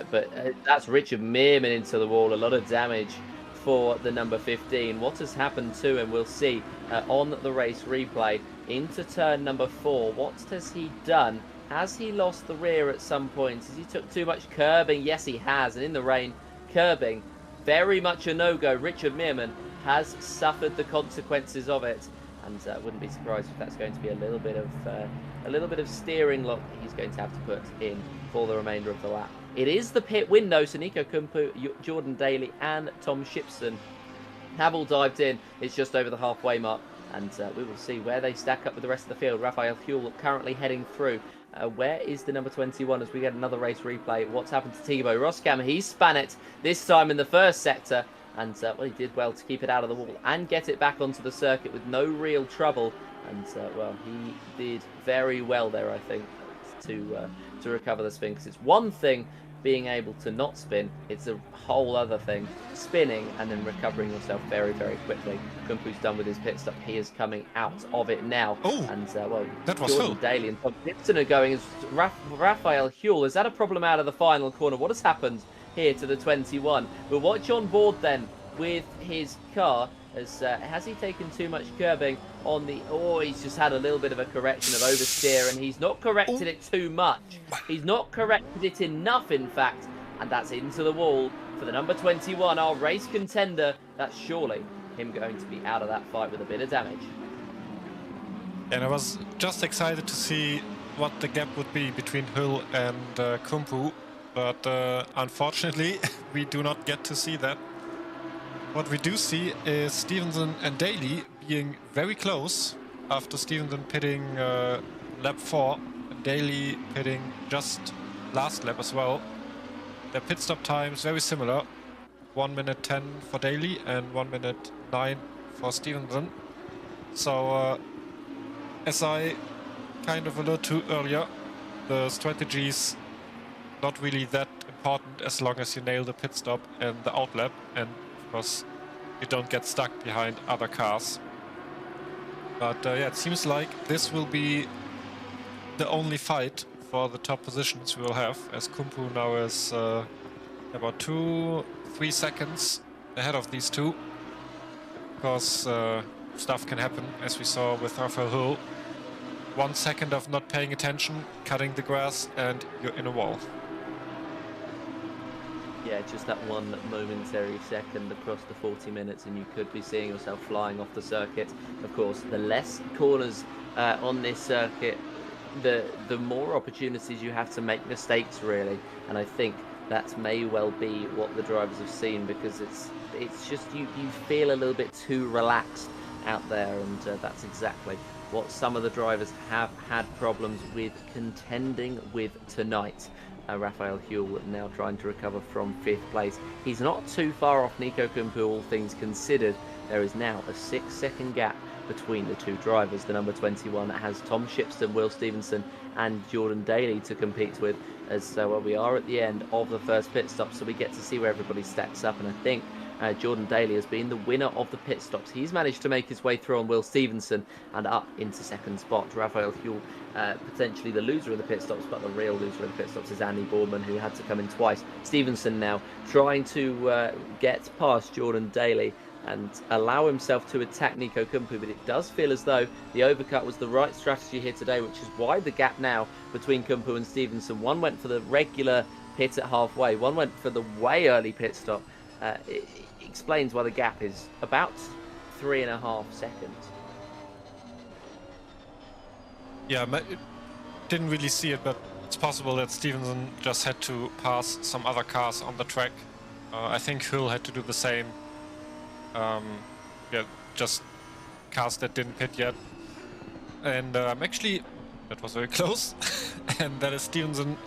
But that's Richard Meerman into the wall. A lot of damage for the number 15. What has happened to him, we'll see on the race replay. Into turn number 4. What has he done? Has he lost the rear at some point? Has he took too much curbing? Yes, he has. And in the rain, curbing, very much a no-go. Richard Meerman has suffered the consequences of it, and wouldn't be surprised if that's going to be a little bit of steering lock he's going to have to put in for the remainder of the lap. It is the pit window, so Nico Kumpu, Jordan Daly, and Tom Shipson have all dived in. It's just over the halfway mark, and we will see where they stack up with the rest of the field. Raphael Huell currently heading through. Where is the number 21 as we get another race replay? What's happened to Thibaut Roskam? He span it this time in the first sector, and well, he did well to keep it out of the wall and get it back onto the circuit with no real trouble. And well, he did very well there, I think, to recover the spin, because it's one thing being able to not spin, it's a whole other thing spinning and then recovering yourself very, very quickly. Kumpu's done with his pit stop. He is coming out of it now. And well, that was Jordan Daly and Tom Gibson are going as Raphael Huell. Is that a problem out of the final corner? What has happened here to the 21? We'll watch on board then with his car. Has he taken too much curbing on the... Oh, he's just had a little bit of a correction of oversteer, and he's not corrected it too much. He's not corrected it enough, in fact, and that's into the wall for the number 21, our race contender. That's surely him going to be out of that fight with a bit of damage. And I was just excited to see what the gap would be between Huell and Kumpu, but unfortunately, we do not get to see that. What we do see is Stevenson and Daly being very close after Stevenson pitting lap 4 and Daly pitting just last lap as well. Their pit stop times very similar, 1 minute 10 for Daly and 1 minute 9 for Stevenson. So as I kind of alluded to earlier, the strategy's not really that important as long as you nail the pit stop and the outlap, and of course you don't get stuck behind other cars. But yeah, it seems like this will be the only fight for the top positions we will have, as Kumpu now is about 2-3 seconds ahead of these two. Of course, stuff can happen, as we saw with Raphael Huell. 1 second of not paying attention, cutting the grass, and you're in a wall. Yeah, just that one momentary second across the 40 minutes and you could be seeing yourself flying off the circuit. Of course, the less corners on this circuit the more opportunities you have to make mistakes, really. And I think that may well be what the drivers have seen, because it's just you feel a little bit too relaxed out there, and that's exactly what some of the drivers have had problems with contending with tonight. Raphael Huell now trying to recover from 5th place. He's not too far off Nico Kumpu, all things considered. There is now a 6-second gap between the two drivers. The number 21 has Tom Shipston, Will Stevenson and Jordan Daly to compete with, as well, we are at the end of the first pit stop, so we get to see where everybody stacks up. And I think Jordan Daly has been the winner of the pit stops. He's managed to make his way through on Will Stevenson and up into 2nd spot. Raphael Huell potentially the loser of the pit stops, but the real loser of the pit stops is Andy Boorman, who had to come in twice. Stevenson now trying to get past Jordan Daly and allow himself to attack Nico Kumpu, but it does feel as though the overcut was the right strategy here today, which is why the gap now between Kumpu and Stevenson. One went for the regular pit at halfway, one went for the way early pit stop. It explains why the gap is about 3.5 seconds. Yeah, didn't really see it, but it's possible that Stevenson just had to pass some other cars on the track. I think Huell had to do the same. Yeah, just cars that didn't pit yet. And actually, that was very close. And that is Stevenson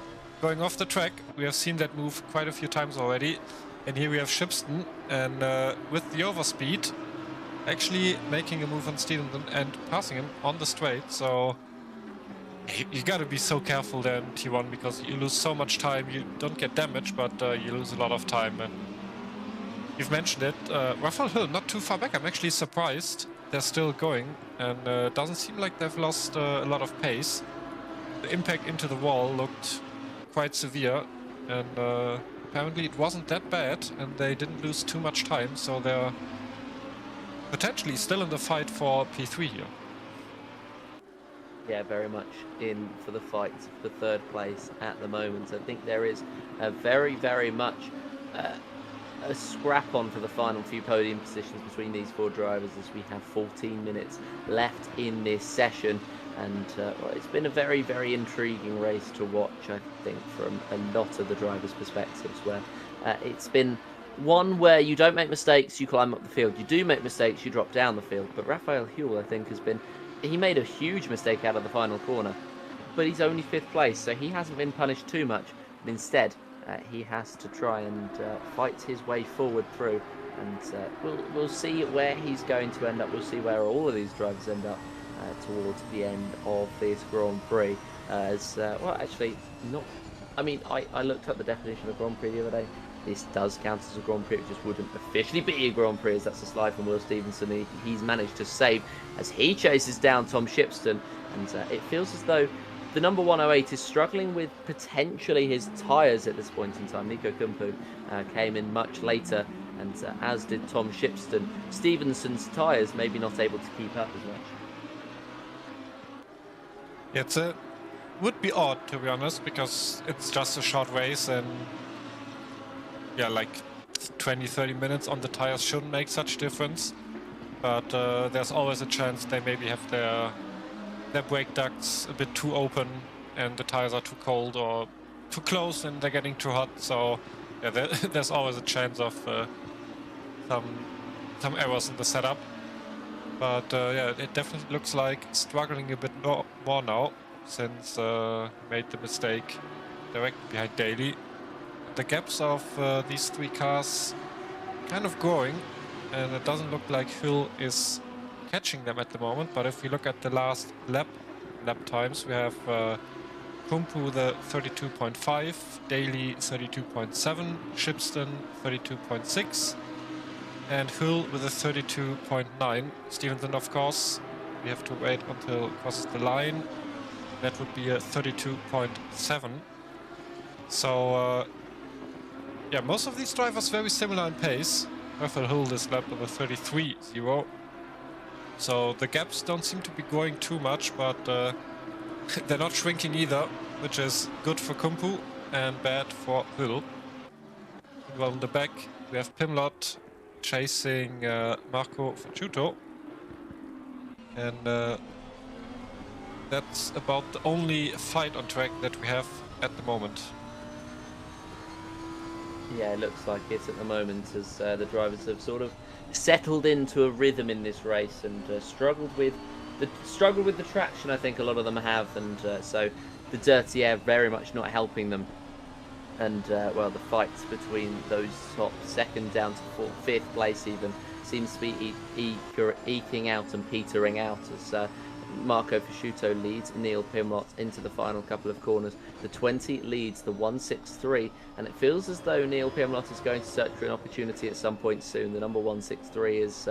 going off the track. We have seen that move quite a few times already. And here we have Shipston, and with the overspeed, actually making a move on Stevenson and passing him on the straight. So you gotta be so careful there in T1, because you lose so much time. You don't get damage, but you lose a lot of time. And you've mentioned it, Raphael Huell not too far back. I'm actually surprised they're still going, and doesn't seem like they've lost a lot of pace. The impact into the wall looked quite severe, and apparently it wasn't that bad, and they didn't lose too much time, so they're potentially still in the fight for P3 here. Yeah, very much in for the fight for 3rd place at the moment. I think there is a very, very much a scrap on for the final few podium positions between these 4 drivers, as we have 14 minutes left in this session. And well, it's been a very, very intriguing race to watch, I think, from a lot of the drivers' perspectives, where it's been one where you don't make mistakes, you climb up the field. You do make mistakes, you drop down the field. But Raphael Huell, I think, he made a huge mistake out of the final corner, but he's only 5th place, so he hasn't been punished too much. But instead, he has to try and fight his way forward through, and we'll see where he's going to end up. We'll see where all of these drivers end up towards the end of this Grand Prix. Well, actually, not. I mean, I looked up the definition of Grand Prix the other day. This does count as a Grand Prix. It just wouldn't officially be a Grand Prix, as that's a slide from Will Stevenson. He's managed to save as he chases down Tom Shipston, and it feels as though the number 108 is struggling with potentially his tyres at this point in time. Nico Kumpu came in much later, and as did Tom Shipston. Stevenson's tyres maybe not able to keep up as much. It would be odd, to be honest, because it's just a short race, and yeah, like 20-30 minutes on the tires shouldn't make such difference. But there's always a chance they maybe have their brake ducts a bit too open, and the tires are too cold or too close, and they're getting too hot. So yeah, there's always a chance of some errors in the setup. But yeah, it definitely looks like struggling a bit more now, since made the mistake directly behind Daly. The gaps of these 3 cars kind of growing, and it doesn't look like Huell is catching them at the moment. But if we look at the last lap times, we have Kumpu the 32.5, Daly 32.7, Shipston 32.6, and Huell with a 32.9. Stevenson, of course, we have to wait until it crosses the line. That would be a 32.7. So yeah, most of these drivers very similar in pace. Raphael Huell this lap with a 33.0. So the gaps don't seem to be growing too much, but they're not shrinking either, which is good for Kumpu and bad for Huell. Well, in the back we have Pimlott chasing Marco Facciuto, and that's about the only fight on track that we have at the moment. Yeah, it looks like it at the moment, as the drivers have sort of settled into a rhythm in this race and struggled with the traction. I think a lot of them have, and so the dirty air very much not helping them. And well, the fights between those top second down to fourth, fifth place even seems to be eking out and petering out as Marco Fasciuto leads Neil Pimlott into the final couple of corners. The 20 leads the 163, and it feels as though Neil Pimlott is going to search for an opportunity at some point soon. The number 163 is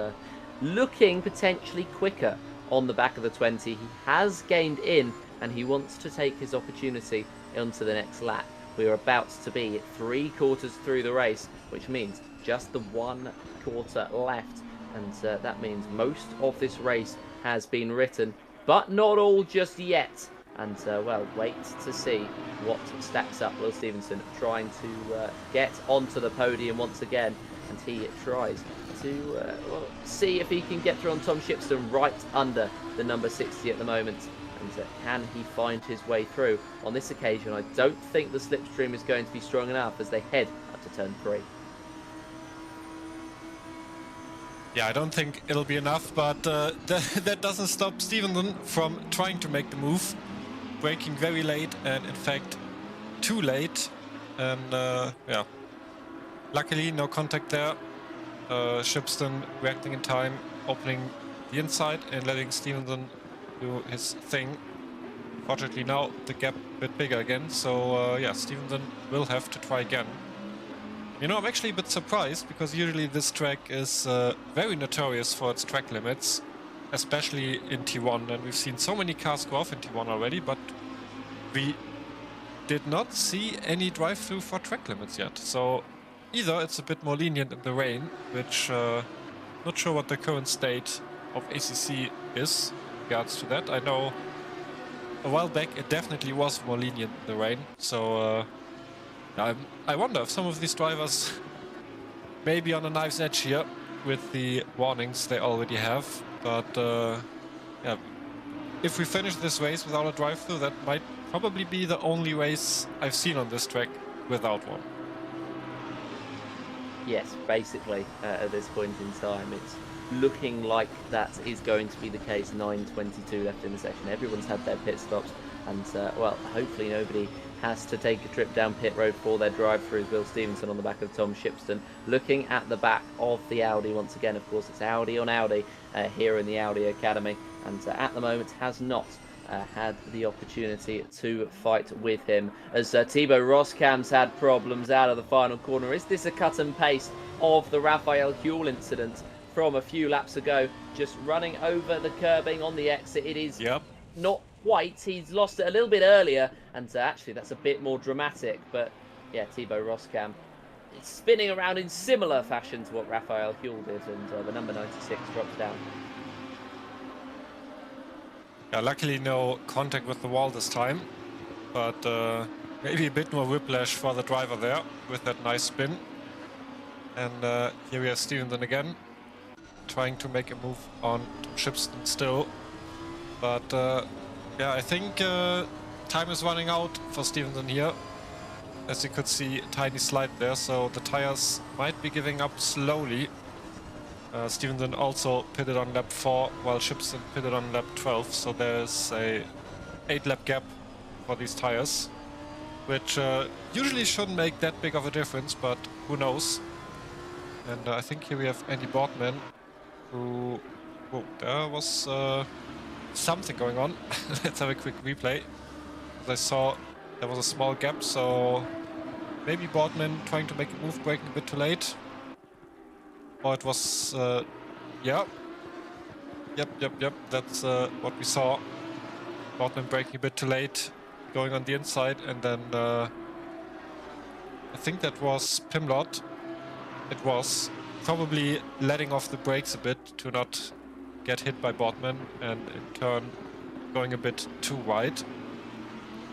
looking potentially quicker on the back of the 20. He has gained in, and he wants to take his opportunity onto the next lap. We are about to be 3 quarters through the race, which means just the 1 quarter left, and that means most of this race has been written, but not all just yet. And well, wait to see what stacks up. Will Stevenson trying to get onto the podium once again, and he tries to well, see if he can get through on Tom Shipston right under the number 60 at the moment. And can he find his way through? On this occasion, I don't think the slipstream is going to be strong enough as they head up to turn 3. Yeah, I don't think it'll be enough, but that doesn't stop Stevenson from trying to make the move. Braking very late, and in fact, too late. And yeah, luckily no contact there. Shipston reacting in time, opening the inside and letting Stevenson do his thing. Fortunately now the gap a bit bigger again, so yeah, Stevenson will have to try again. You know, I'm actually a bit surprised, because usually this track is very notorious for its track limits, especially in T1, and we've seen so many cars go off in T1 already, but we did not see any drive-through for track limits yet. So either it's a bit more lenient in the rain, which not sure what the current state of ACC is in regards to that. I know a while back it definitely was more lenient in the rain, so I wonder if some of these drivers may be on a knife's edge here with the warnings they already have. But yeah, if we finish this race without a drive-through, that might probably be the only race I've seen on this track without one. Yes, basically, at this point in time, it's looking like that is going to be the case. 9:22 left in the session. Everyone's had their pit stops, and well, hopefully nobody has to take a trip down pit road for their drive-throughs. Will Stevenson on the back of Tom Shipston, looking at the back of the Audi once again. Of course, it's Audi on Audi here in the Audi Academy, and at the moment has not had the opportunity to fight with him, as Thibaut Roskam's had problems out of the final corner. Is this a cut and paste of the Raphael Huel incident from a few laps ago, just running over the curbing on the exit? It is not quite. He's lost it a little bit earlier, and actually that's a bit more dramatic, but yeah, Thibaut Roskam is spinning around in similar fashion to what Raphael Huel did, and the number 96 drops down. Yeah, luckily no contact with the wall this time, but maybe a bit more whiplash for the driver there with that nice spin. And here we have Stevenson again, trying to make a move on to Shipston still. But yeah, I think time is running out for Stevenson here. As you could see, a tiny slide there, so the tires might be giving up slowly. Stevenson also pitted on lap 4, while Shipston pitted on lap 12, so there's a 8-lap gap for these tires, which usually shouldn't make that big of a difference, but who knows. And I think here we have Andy Boardman, who... Whoa, there was something going on. Let's have a quick replay. As I saw, there was a small gap, so maybe Boardman trying to make a move, braking a bit too late. Or it was, yeah. Yep, that's what we saw. Boardman braking a bit too late, going on the inside, and then I think that was Pimlott. It was probably letting off the brakes a bit to not get hit by Boardman, and in turn going a bit too wide.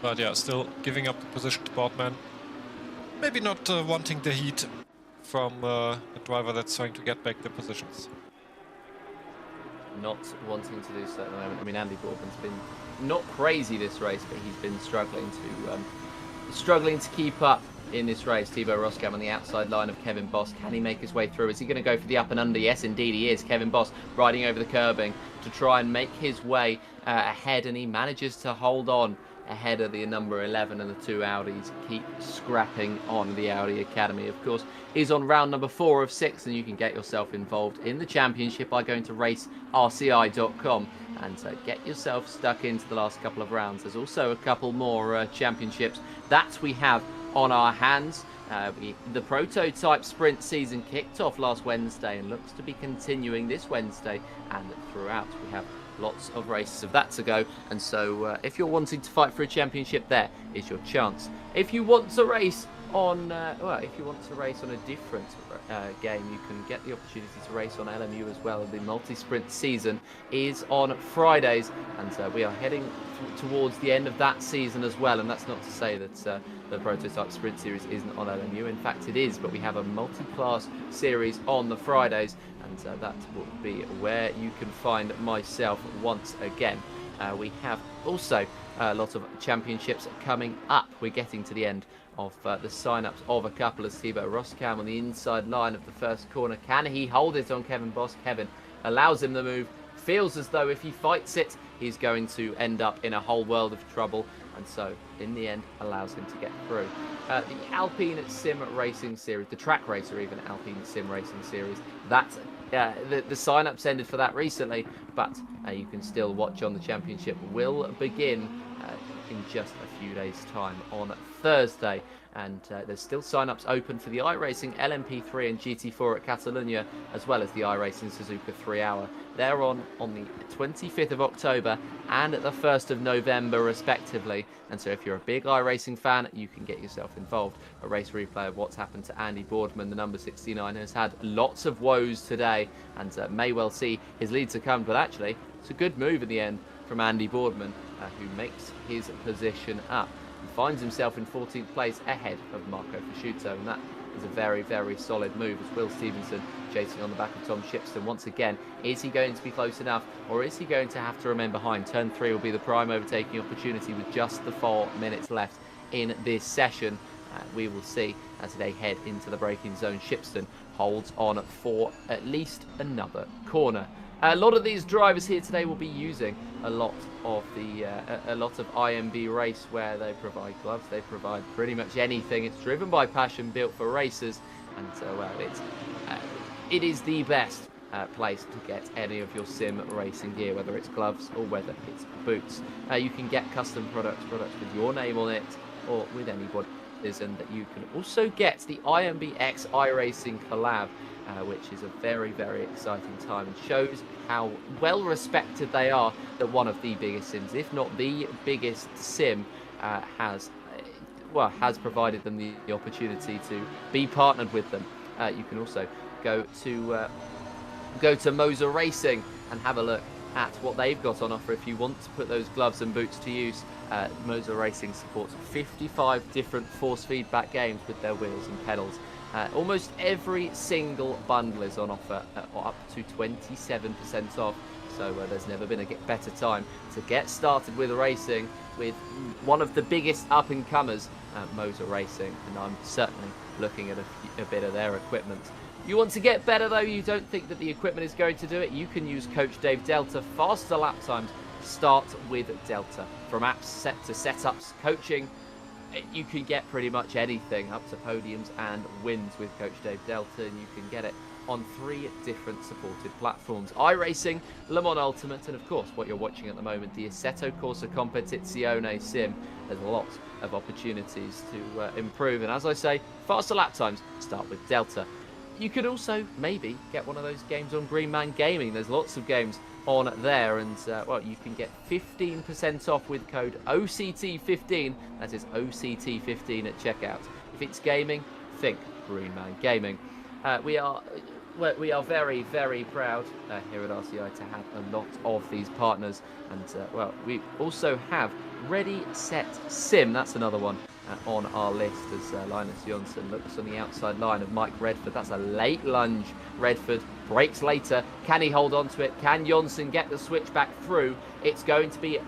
But yeah, still giving up the position to Boardman. Maybe not wanting the heat from a driver that's trying to get back the positions. not wanting to do so at the moment. I mean, Andy Boardman's been not crazy this race, but he's been struggling to keep up in this race. Thibaut Roskam on the outside line of Kevin Boss. Can he make his way through? Is he going to go for the up and under? Yes, indeed he is. Kevin Boss riding over the curbing to try and make his way ahead, and he manages to hold on ahead of the number 11, and the two Audis keep scrapping on. The Audi Academy, of course, is on round number 4 of 6, and you can get yourself involved in the championship by going to racerci.com and get yourself stuck into the last couple of rounds. There's also a couple more championships that we have on our hands. The prototype sprint season kicked off last Wednesday and looks to be continuing this Wednesday, and throughout we have lots of races of that to go. And so if you're wanting to fight for a championship, there is your chance. If you want to race on if you want to race on a different game, you can get the opportunity to race on LMU as well. The multi-sprint season is on Fridays, and we are heading towards the end of that season as well. And that's not to say that the prototype sprint series isn't on LMU. In fact, it is, but we have a multi-class series on the Fridays, and that will be where you can find myself once again. We have also a lot of championships coming up. We're getting to the end of the sign-ups of a couple, as Thibaut Roskam on the inside line of the first corner. Can he hold it on Kevin Boss? Kevin allows him the move. Feels as though if he fights it, he's going to end up in a whole world of trouble, and so in the end allows him to get through. The Alpine Sim Racing Series, the Track Racer even Alpine Sim Racing Series, that's the sign-ups ended for that recently, but you can still watch on. The championship will begin in just a few days' time on Thursday, and there's still sign-ups open for the iRacing LMP3 and GT4 at Catalunya, as well as the iRacing Suzuka 3 Hour. They're on the 25th of October and at the 1st of November respectively, and so if you're a big iRacing fan, you can get yourself involved. A race replay of what's happened to Andy Boardman, the number 69, has had lots of woes today, and may well see his lead succumb, but actually it's a good move in the end from Andy Boardman, who makes his position up and finds himself in 14th place ahead of Marco Fasciuto, and that is a very, very solid move, as Will Stevenson chasing on the back of Tom Shipston once again. Is he going to be close enough, or is he going to have to remain behind? Turn 3 will be the prime overtaking opportunity with just the 4 minutes left in this session. We will see as they head into the braking zone. Shipston holds on for at least another corner. A lot of these drivers here today will be using a lot of IMB Race, where they provide gloves, they provide pretty much anything. It's driven by passion, built for racers, and so it is the best place to get any of your sim racing gear, whether it's gloves or whether it's boots. You can get custom products with your name on it, or with anybody. And that you can also get the IMB X iRacing collab, which is a very, very exciting time, and shows how well respected they are, that one of the biggest sims, if not the biggest sim, has provided them the opportunity to be partnered with them. You can also go to Moser Racing and have a look at what they've got on offer if you want to put those gloves and boots to use. Moser Racing supports 55 different force feedback games with their wheels and pedals. Almost every single bundle is on offer, up to 27% off. So there's never been a better time to get started with racing with one of the biggest up-and-comers, Moser Racing, and I'm certainly looking at a bit of their equipment. You want to get better though, you don't think that the equipment is going to do it, you can use Coach Dave Delta. Faster lap times start with Delta. From apps set to setups, coaching, you can get pretty much anything, up to podiums and wins with Coach Dave Delta, and you can get it on 3 different supported platforms: iRacing, Le Mans Ultimate, and of course what you're watching at the moment, the Assetto Corsa Competizione Sim. There's lots of opportunities to improve, and as I say, faster lap times start with Delta. You could also maybe get one of those games on Green Man Gaming. There's lots of games on there, and you can get 15% off with code OCT15. That is OCT15 at checkout. If it's gaming, think Green Man Gaming. We are very, very proud here at RCI to have a lot of these partners, and we also have Ready Set Sim. That's another one on our list as Linus Jonsson looks on the outside line of Mike Redford. That's a late lunge. Redford breaks later. Can he hold on to it? Can Jonsson get the switch back through? It's going to be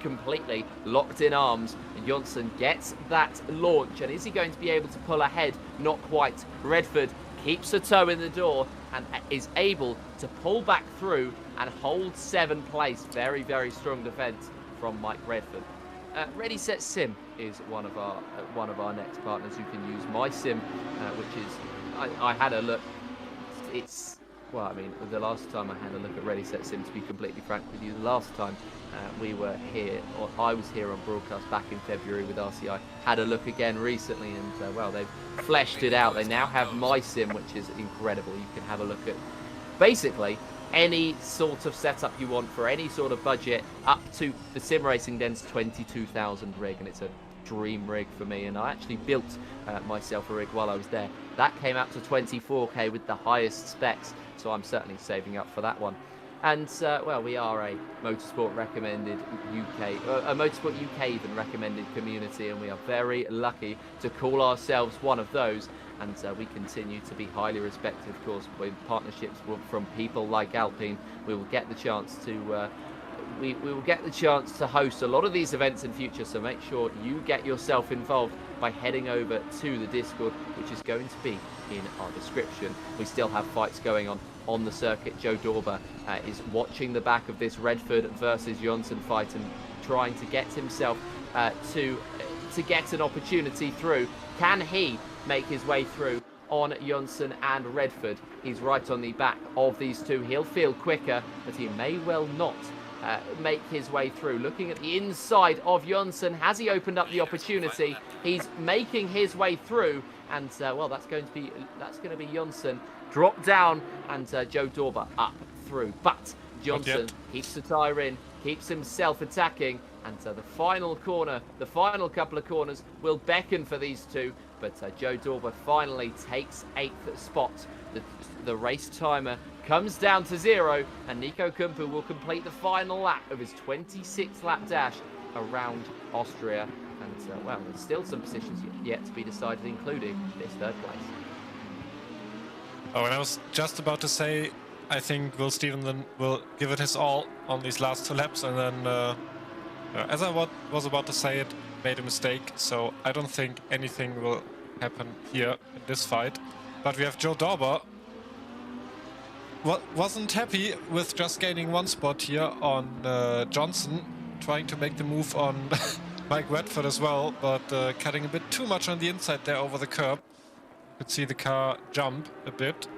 completely locked in arms. Jonsson gets that launch, and is he going to be able to pull ahead? Not quite. Redford keeps a toe in the door and is able to pull back through and hold 7th place. Very, very strong defence from Mike Redford. Ready Set Sim is one of our next partners who can use My Sim, which is I had a look. It's well, I mean, the last time I had a look at Ready Set Sim, to be completely frank with you, the last time we were here, or I was here on broadcast back in February with RCI, had a look again recently, and well, they've fleshed it out. They now have My Sim, which is incredible. You can have a look at basically any sort of setup you want for any sort of budget, up to the Sim Racing Den's 22,000 rig, and it's a dream rig for me. And I actually built myself a rig while I was there. That came out to 24k with the highest specs, so I'm certainly saving up for that one. And well, we are a motorsport recommended UK, a motorsport UK even recommended community, and we are very lucky to call ourselves one of those. And we continue to be highly respected, of course, with partnerships from people like Alpine. We will get the chance to we will get the chance to host a lot of these events in future. So make sure you get yourself involved by heading over to the Discord, which is going to be in our description. We still have fights going on the circuit. Joe Dorber is watching the back of this Redford versus Jonsson fight and trying to get himself to get an opportunity through. Can he make his way through on Jonsson and Redford? He's right on the back of these two. He'll feel quicker, but he may well not make his way through. Looking at the inside of Jonsson, has he opened up the opportunity? He's making his way through, and well, that's going to be Jonsson drop down, and Joe Dorber up through. But Jonsson keeps the tyre in, keeps himself attacking, and the final corner, the final couple of corners will beckon for these two. But Joe Dorber finally takes 8th spot. The race timer comes down to 0, and Nico Kumpu will complete the final lap of his 26th lap dash around Austria. And well, there's still some positions yet to be decided, including this 3rd place. Oh, and I was just about to say, I think Will Stevenson will give it his all on these last 2 laps, and then as I was about to say it, made a mistake, so I don't think anything will happen here in this fight. But we have Joe Dorber, wasn't happy with just gaining 1 spot here on Jonsson, trying to make the move on Mike Redford as well, but cutting a bit too much on the inside there over the curb. You could see the car jump a bit.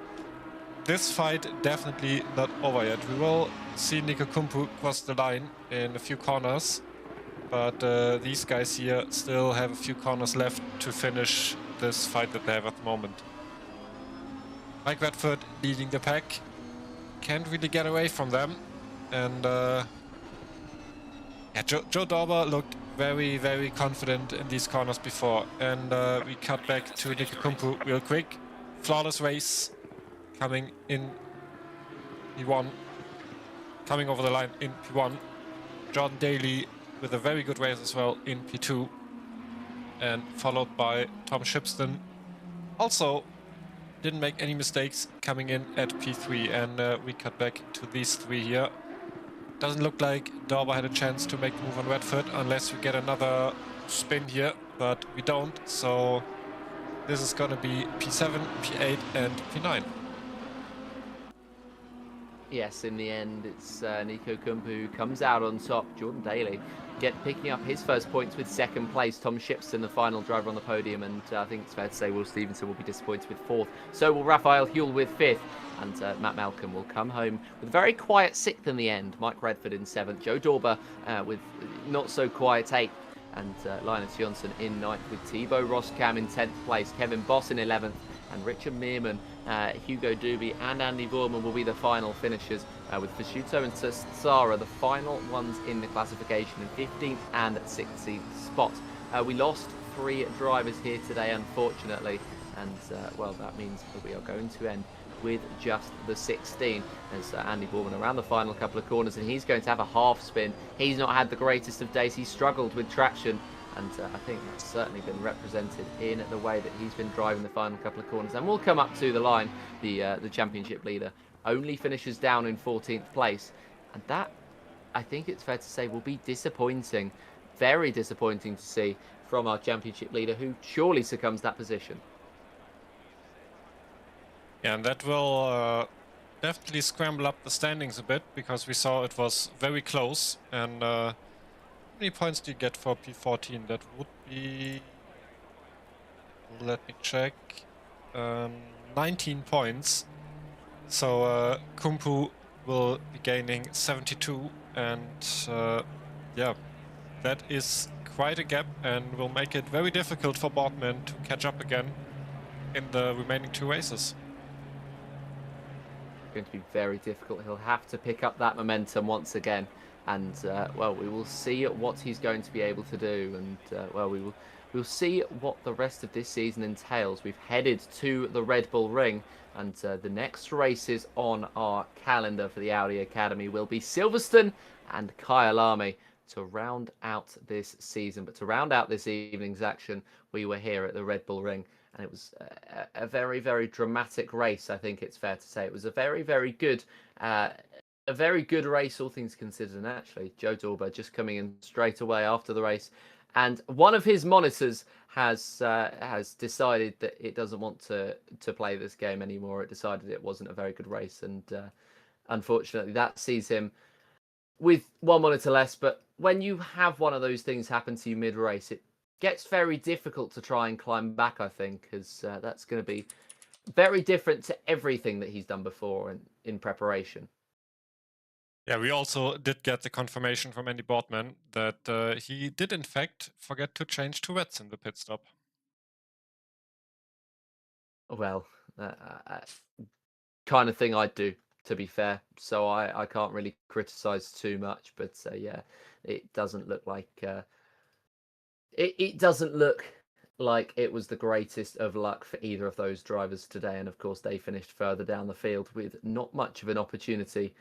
This fight definitely not over yet. We will see Nico Kumpu cross the line in a few corners, but these guys here still have a few corners left to finish this fight that they have at the moment. Mike Redford leading the pack, can't really get away from them, and yeah, Joe Dorber looked very, very confident in these corners before, and we cut back to Nico Kumpu real quick. Flawless race, coming in P1, coming over the line in P1. Jordan Daly with a very good race as well in P2, and followed by Tom Shipston. Also didn't make any mistakes, coming in at P3, and we cut back to these 3 here. Doesn't look like Dorber had a chance to make the move on Redford unless we get another spin here, but we don't, so this is gonna be P7, P8 and P9. Yes, in the end, it's Nico Kumpu who comes out on top. Jordan Daly picking up his first points with 2nd place. Tom Shipston, the final driver on the podium, and I think it's fair to say Will Stevenson will be disappointed with 4th. So will Raphael Huell with 5th, and Matt Malcolm will come home with a very quiet 6th in the end. Mike Redford in 7th. Joe Dorber with not so quiet 8th. And Linus Jonsson in 9th, with Thibaut Roskam in 10th place. Kevin Boss in 11th. And Richard Meerman, Hugo Duby and Andy Borman will be the final finishers, with Fasciuto and Sassara the final ones in the classification in 15th and 16th spot. We lost 3 drivers here today, unfortunately, and well, that means that we are going to end with just the 16 as Andy Borman around the final couple of corners, and he's going to have a half spin. He's not had the greatest of days. He struggled with traction, And I think that's certainly been represented in the way that he's been driving the final couple of corners. And we'll come up to the line. The championship leader only finishes down in 14th place. And that, I think it's fair to say, will be disappointing. Very disappointing to see from our championship leader, who surely succumbs that position. Yeah, and that will definitely scramble up the standings a bit, because we saw it was very close. And how many points do you get for P14? That would be, let me check, 19 points. So Kumpu will be gaining 72, and yeah, that is quite a gap and will make it very difficult for Boardman to catch up again in the remaining 2 races. Going to be very difficult. He'll have to pick up that momentum once again, and well, we will see what he's going to be able to do, and well, we'll see what the rest of this season entails. We've headed to the Red Bull Ring, and the next races on our calendar for the Audi Academy will be Silverstone and Kyalami to round out this season. But to round out this evening's action, we were here at the Red Bull Ring, and it was a very, very dramatic race. I think it's fair to say it was a very, very good race, all things considered. And actually, Joe Dorber just coming in straight away after the race, and one of his monitors has decided that it doesn't want to play this game anymore. It decided it wasn't a very good race, and unfortunately, that sees him with one monitor less. But when you have one of those things happen to you mid-race, it gets very difficult to try and climb back, I think, because that's going to be very different to everything that he's done before in preparation. Yeah, we also did get the confirmation from Andy Boardman that he did, in fact, forget to change to wets in the pit stop. Well, kind of thing I'd do, to be fair. So I can't really criticize too much, but yeah, it doesn't look like it doesn't look like it was the greatest of luck for either of those drivers today. And of course, they finished further down the field with not much of an opportunity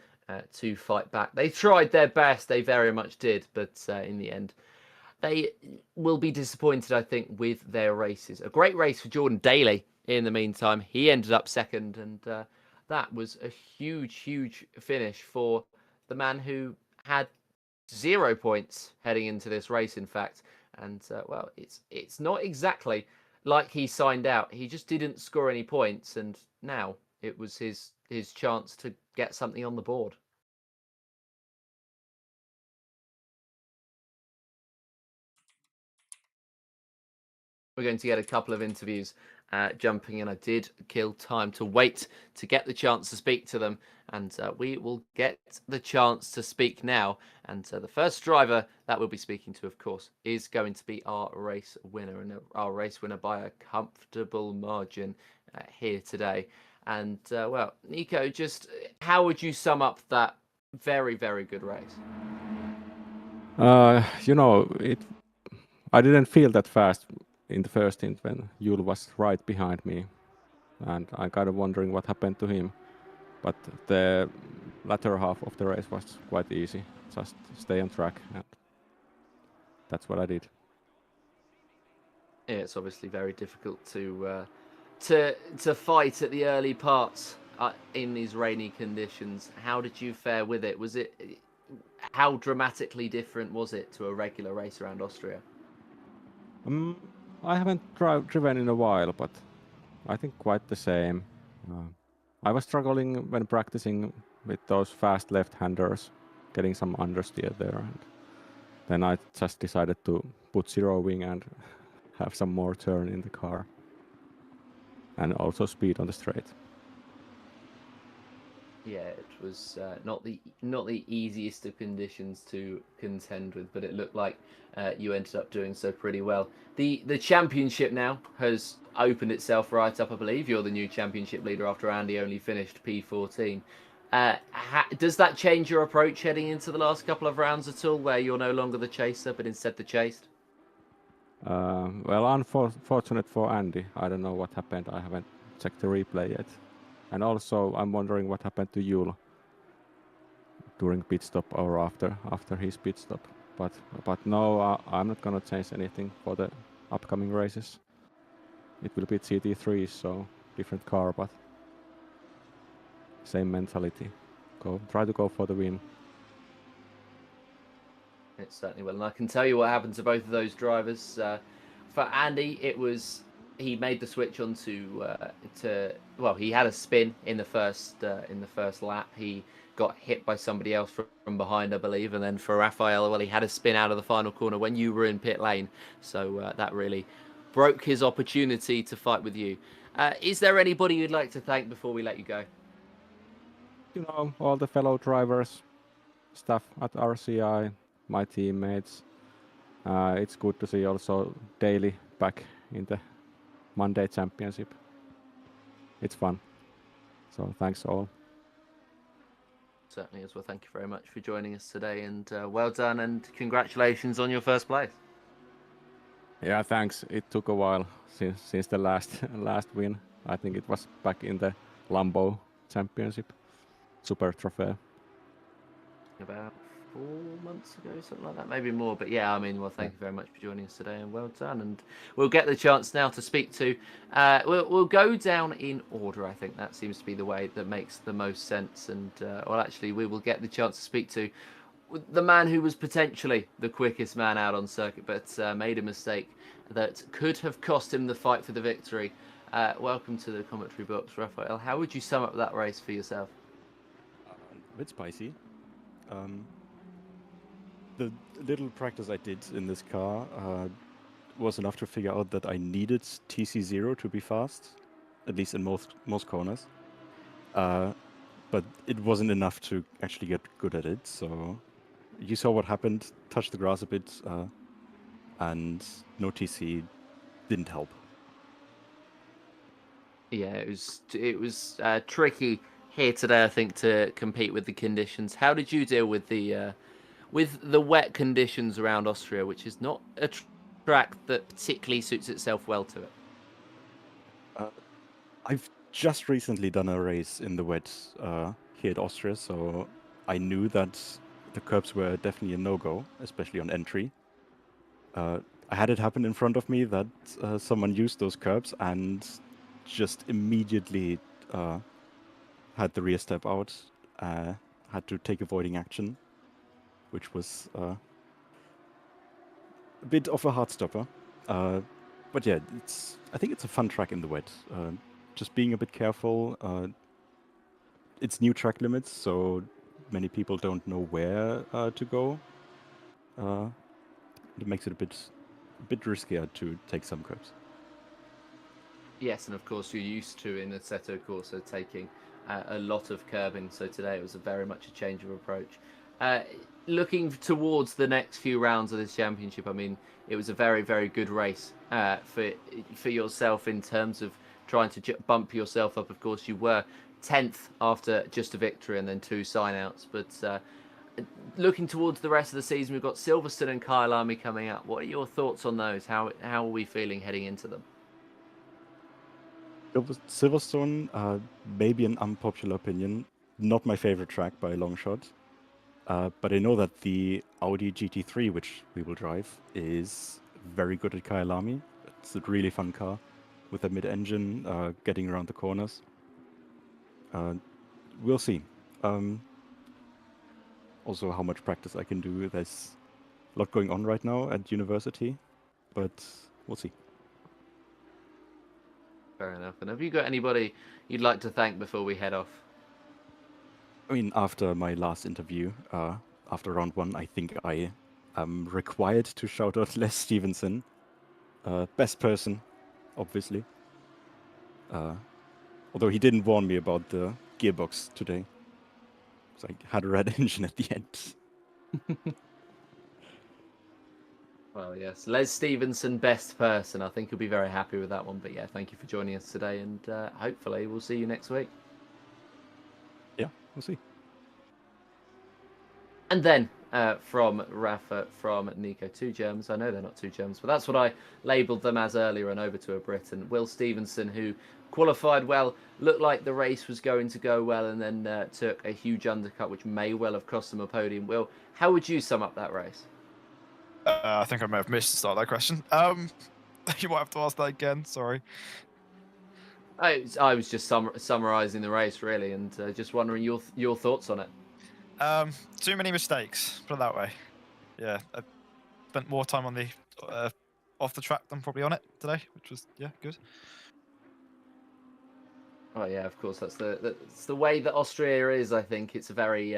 to fight back. They tried their best, they very much did, but in the end, they will be disappointed, I think, with their races. A great race for Jordan Daly in the meantime. He ended up second, and that was a huge, huge finish for the man who had 0 points heading into this race, in fact. And well, it's not exactly like he signed out. He just didn't score any points, and now it was his chance to get something on the board. We're going to get a couple of interviews jumping in. I did kill time to wait to get the chance to speak to them, and we will get the chance to speak now. And the first driver that we'll be speaking to, of course, is going to be our race winner, and our race winner by a comfortable margin here today. And well, Nico, just how would you sum up that very, very good race? You know, I didn't feel that fast in the first stint when Yul was right behind me, and I kind of wondering what happened to him. But the latter half of the race was quite easy. Just stay on track, and that's what I did. Yeah, it's obviously very difficult to fight at the early parts in these rainy conditions. How did you fare with it? How dramatically different was it to a regular race around Austria? I haven't driven in a while, but I think quite the same. I was struggling when practicing with those fast left-handers, getting some understeer there, and then I just decided to put zero wing and have some more turn in the car, and also speed on the straight. Yeah, it was not the easiest of conditions to contend with, but it looked like you ended up doing so pretty well. The championship now has opened itself right up, I believe. You're the new championship leader after Andy only finished P14. Does that change your approach heading into the last couple of rounds at all, where you're no longer the chaser, but instead the chased? Well, unfortunate for Andy. I don't know what happened. I haven't checked the replay yet. And also, I'm wondering what happened to Yul during pit stop or after his pit stop. But no, I'm not gonna change anything for the upcoming races. It will be GT3, so different car, but same mentality. Try to go for the win. It certainly will, and I can tell you what happened to both of those drivers. For Andy, he made the switch on well, he had a spin in the first lap. He got hit by somebody else from behind, I believe, and then for Raphael, well, he had a spin out of the final corner when you were in pit lane, so that really broke his opportunity to fight with you. Is there anybody you'd like to thank before we let you go? You know, all the fellow drivers, staff at RCI, my teammates. It's good to see also Daily back in the Monday Championship. It's fun. So thanks all. Certainly as well. Thank you very much for joining us today, and well done, and congratulations on your first place. Yeah, thanks. It took a while since the last win. I think it was back in the Lambo Championship, Super Trophy. About 4 months ago, something like that, maybe more. But yeah, I mean, well, thank you very much for joining us today, and well done. And we'll get the chance now to speak to. We'll go down in order. I think that seems to be the way that makes the most sense. And well, actually, we will get the chance to speak to the man who was potentially the quickest man out on circuit, but made a mistake that could have cost him the fight for the victory. Welcome to the commentary box, Raphael. How would you sum up that race for yourself? A bit spicy. The little practice I did in this car was enough to figure out that I needed TC0 to be fast, at least in most corners. But it wasn't enough to actually get good at it. So you saw what happened, touched the grass a bit, and no TC didn't help. Yeah, it was tricky here today, I think, to compete with the conditions. How did you deal with the wet conditions around Austria, which is not a track that particularly suits itself well to it? I've just recently done a race in the wet here at Austria, so I knew that the curbs were definitely a no-go, especially on entry. I had it happen in front of me that someone used those curbs and just immediately had the rear step out, had to take avoiding action, which was a bit of a heart stopper. But yeah, I think it's a fun track in the wet. Just being a bit careful. It's new track limits, so many people don't know where to go. It makes it a bit riskier to take some curbs. Yes, and of course you're used to in Assetto Corsa taking a lot of curbing, so today it was very much a change of approach. Looking towards the next few rounds of this championship, I mean, it was a very, very good race for yourself in terms of trying to bump yourself up. Of course, you were 10th after just a victory and then 2 sign-outs, but looking towards the rest of the season, we've got Silverstone and Kyalami coming up. What are your thoughts on those? How are we feeling heading into them? Silverstone, maybe an unpopular opinion, not my favorite track by a long shot. But I know that the Audi GT3, which we will drive, is very good at Kyalami. It's a really fun car with a mid-engine, getting around the corners. We'll see. Also, how much practice I can do. There's a lot going on right now at university, but we'll see. Fair enough. And have you got anybody you'd like to thank before we head off? I mean, after my last interview, after round 1, I think I am required to shout out Les Stevenson. Best person, obviously. Although he didn't warn me about the gearbox today. So I had a red engine at the end. Well, yes, Les Stevenson, best person. I think he'll be very happy with that one. But yeah, thank you for joining us today, and hopefully we'll see you next week. Yeah, we'll see. And then from Rafa, from Nico, 2 Germans. I know they're not 2 Germans, but that's what I labelled them as earlier, and over to a Brit. And Will Stevenson, who qualified well, looked like the race was going to go well, and then took a huge undercut, which may well have cost them a podium. Will, how would you sum up that race? I think I may have missed the start of that question. You might have to ask that again. Sorry. I was just summarising the race really, and just wondering your thoughts on it. Too many mistakes. Put it that way. Yeah, I spent more time on the off the track than probably on it today, which was good. Oh yeah, of course. That's the way that Austria is. I think it's a very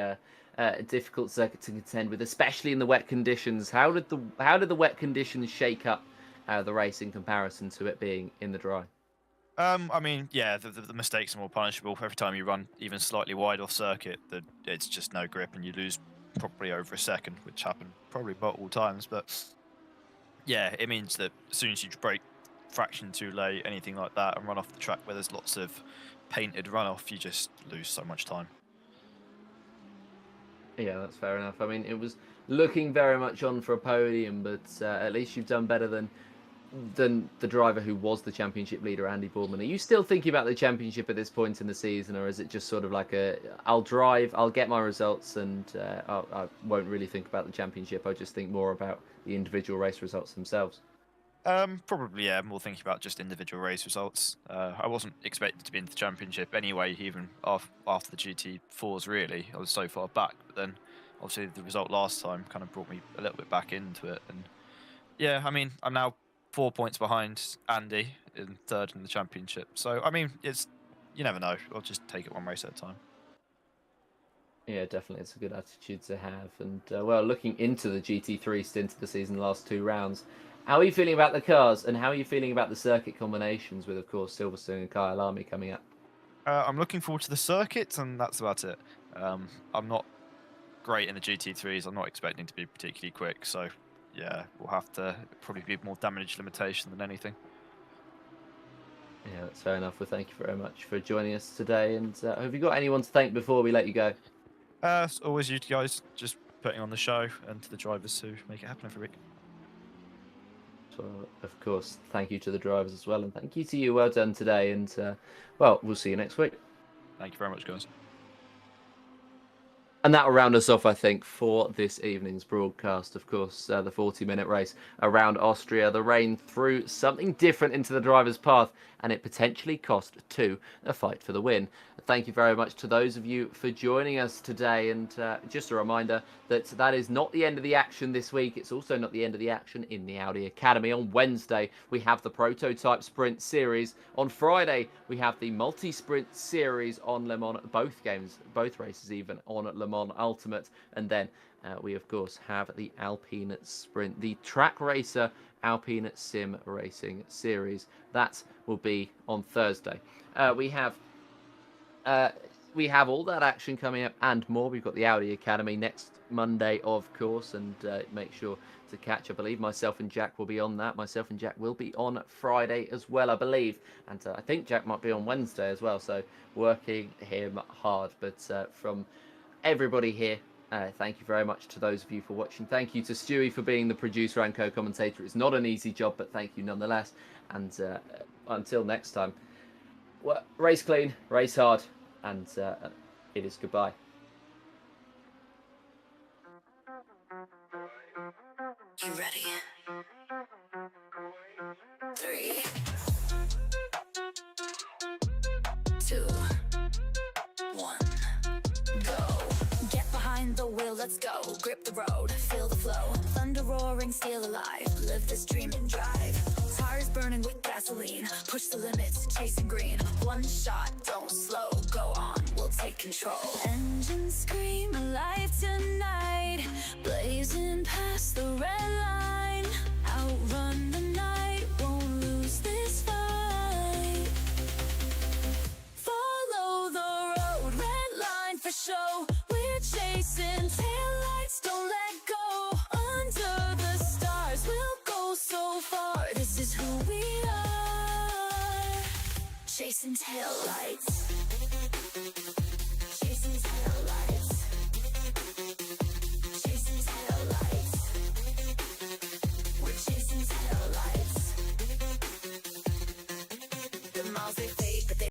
difficult circuit to contend with, especially in the wet conditions. How did the wet conditions shake up the race in comparison to it being in the dry? I mean, yeah, the mistakes are more punishable. Every time you run even slightly wide off circuit, it's just no grip, and you lose probably over a second, which happened probably multiple times. But yeah, it means that as soon as you break fraction too late, anything like that, and run off the track where there's lots of painted runoff, you just lose so much time. Yeah, that's fair enough. I mean, it was looking very much on for a podium, but at least you've done better than the driver who was the championship leader, Andy Boardman. Are you still thinking about the championship at this point in the season, or is it just sort of like I'll drive, I'll get my results, and I won't really think about the championship? I just think more about the individual race results themselves. Probably, yeah, more thinking about just individual race results. I wasn't expected to be in the championship anyway, even after the GT4s, really. I was so far back, but then obviously the result last time kind of brought me a little bit back into it. And yeah, I mean, I'm now 4 points behind Andy in third in the championship. So, I mean, you never know. I'll just take it one race at a time. Yeah, definitely. It's a good attitude to have. And, well, looking into the GT3 stint of the season, the last 2 rounds, how are you feeling about the cars, and how are you feeling about the circuit combinations with, of course, Silverstone and Kyle Lamy coming up? I'm looking forward to the circuit, and that's about it. I'm not great in the GT3s. I'm not expecting to be particularly quick, so yeah, we'll have to probably be more damage limitation than anything. Yeah, that's fair enough. Well, thank you very much for joining us today, and have you got anyone to thank before we let you go? As always, you guys just putting on the show, and to the drivers who make it happen every week. So, of course, thank you to the drivers as well, and thank you to you. Well done today, and well, we'll see you next week. Thank you very much, guys. And that will round us off, I think, for this evening's broadcast. Of course, the 40-minute race around Austria. The rain threw something different into the driver's path, and it potentially cost 2 a fight for the win. Thank you very much to those of you for joining us today. And just a reminder that is not the end of the action this week. It's also not the end of the action in the Audi Academy. On Wednesday, we have the Prototype Sprint Series. On Friday, we have the Multi-Sprint Series on Le Mans. Both races even, on Le Mans Ultimate. And then we, of course, have the Alpine Sprint, the Track Racer Alpine Sim Racing Series. That will be on Thursday. We have all that action coming up and more. We've got the Audi Academy next Monday, of course, and make sure to catch. I believe myself and Jack will be on that. Myself and Jack will be on Friday as well, I believe. And I think Jack might be on Wednesday as well, so working him hard. But from everybody here, thank you very much to those of you for watching. Thank you to Stewie for being the producer and co-commentator. It's not an easy job, but thank you nonetheless. And until next time, well, race clean, race hard, and it is goodbye. You ready? 3, 2, 1, go. Get behind the wheel, let's go. Grip the road, feel the flow. Thunder roaring, steel alive. Live this dream and drive. Tires burning with gasoline. Push the limits, chasing green. One shot, don't slow, go on, we'll take control. Engines scream alive tonight. Blazing past.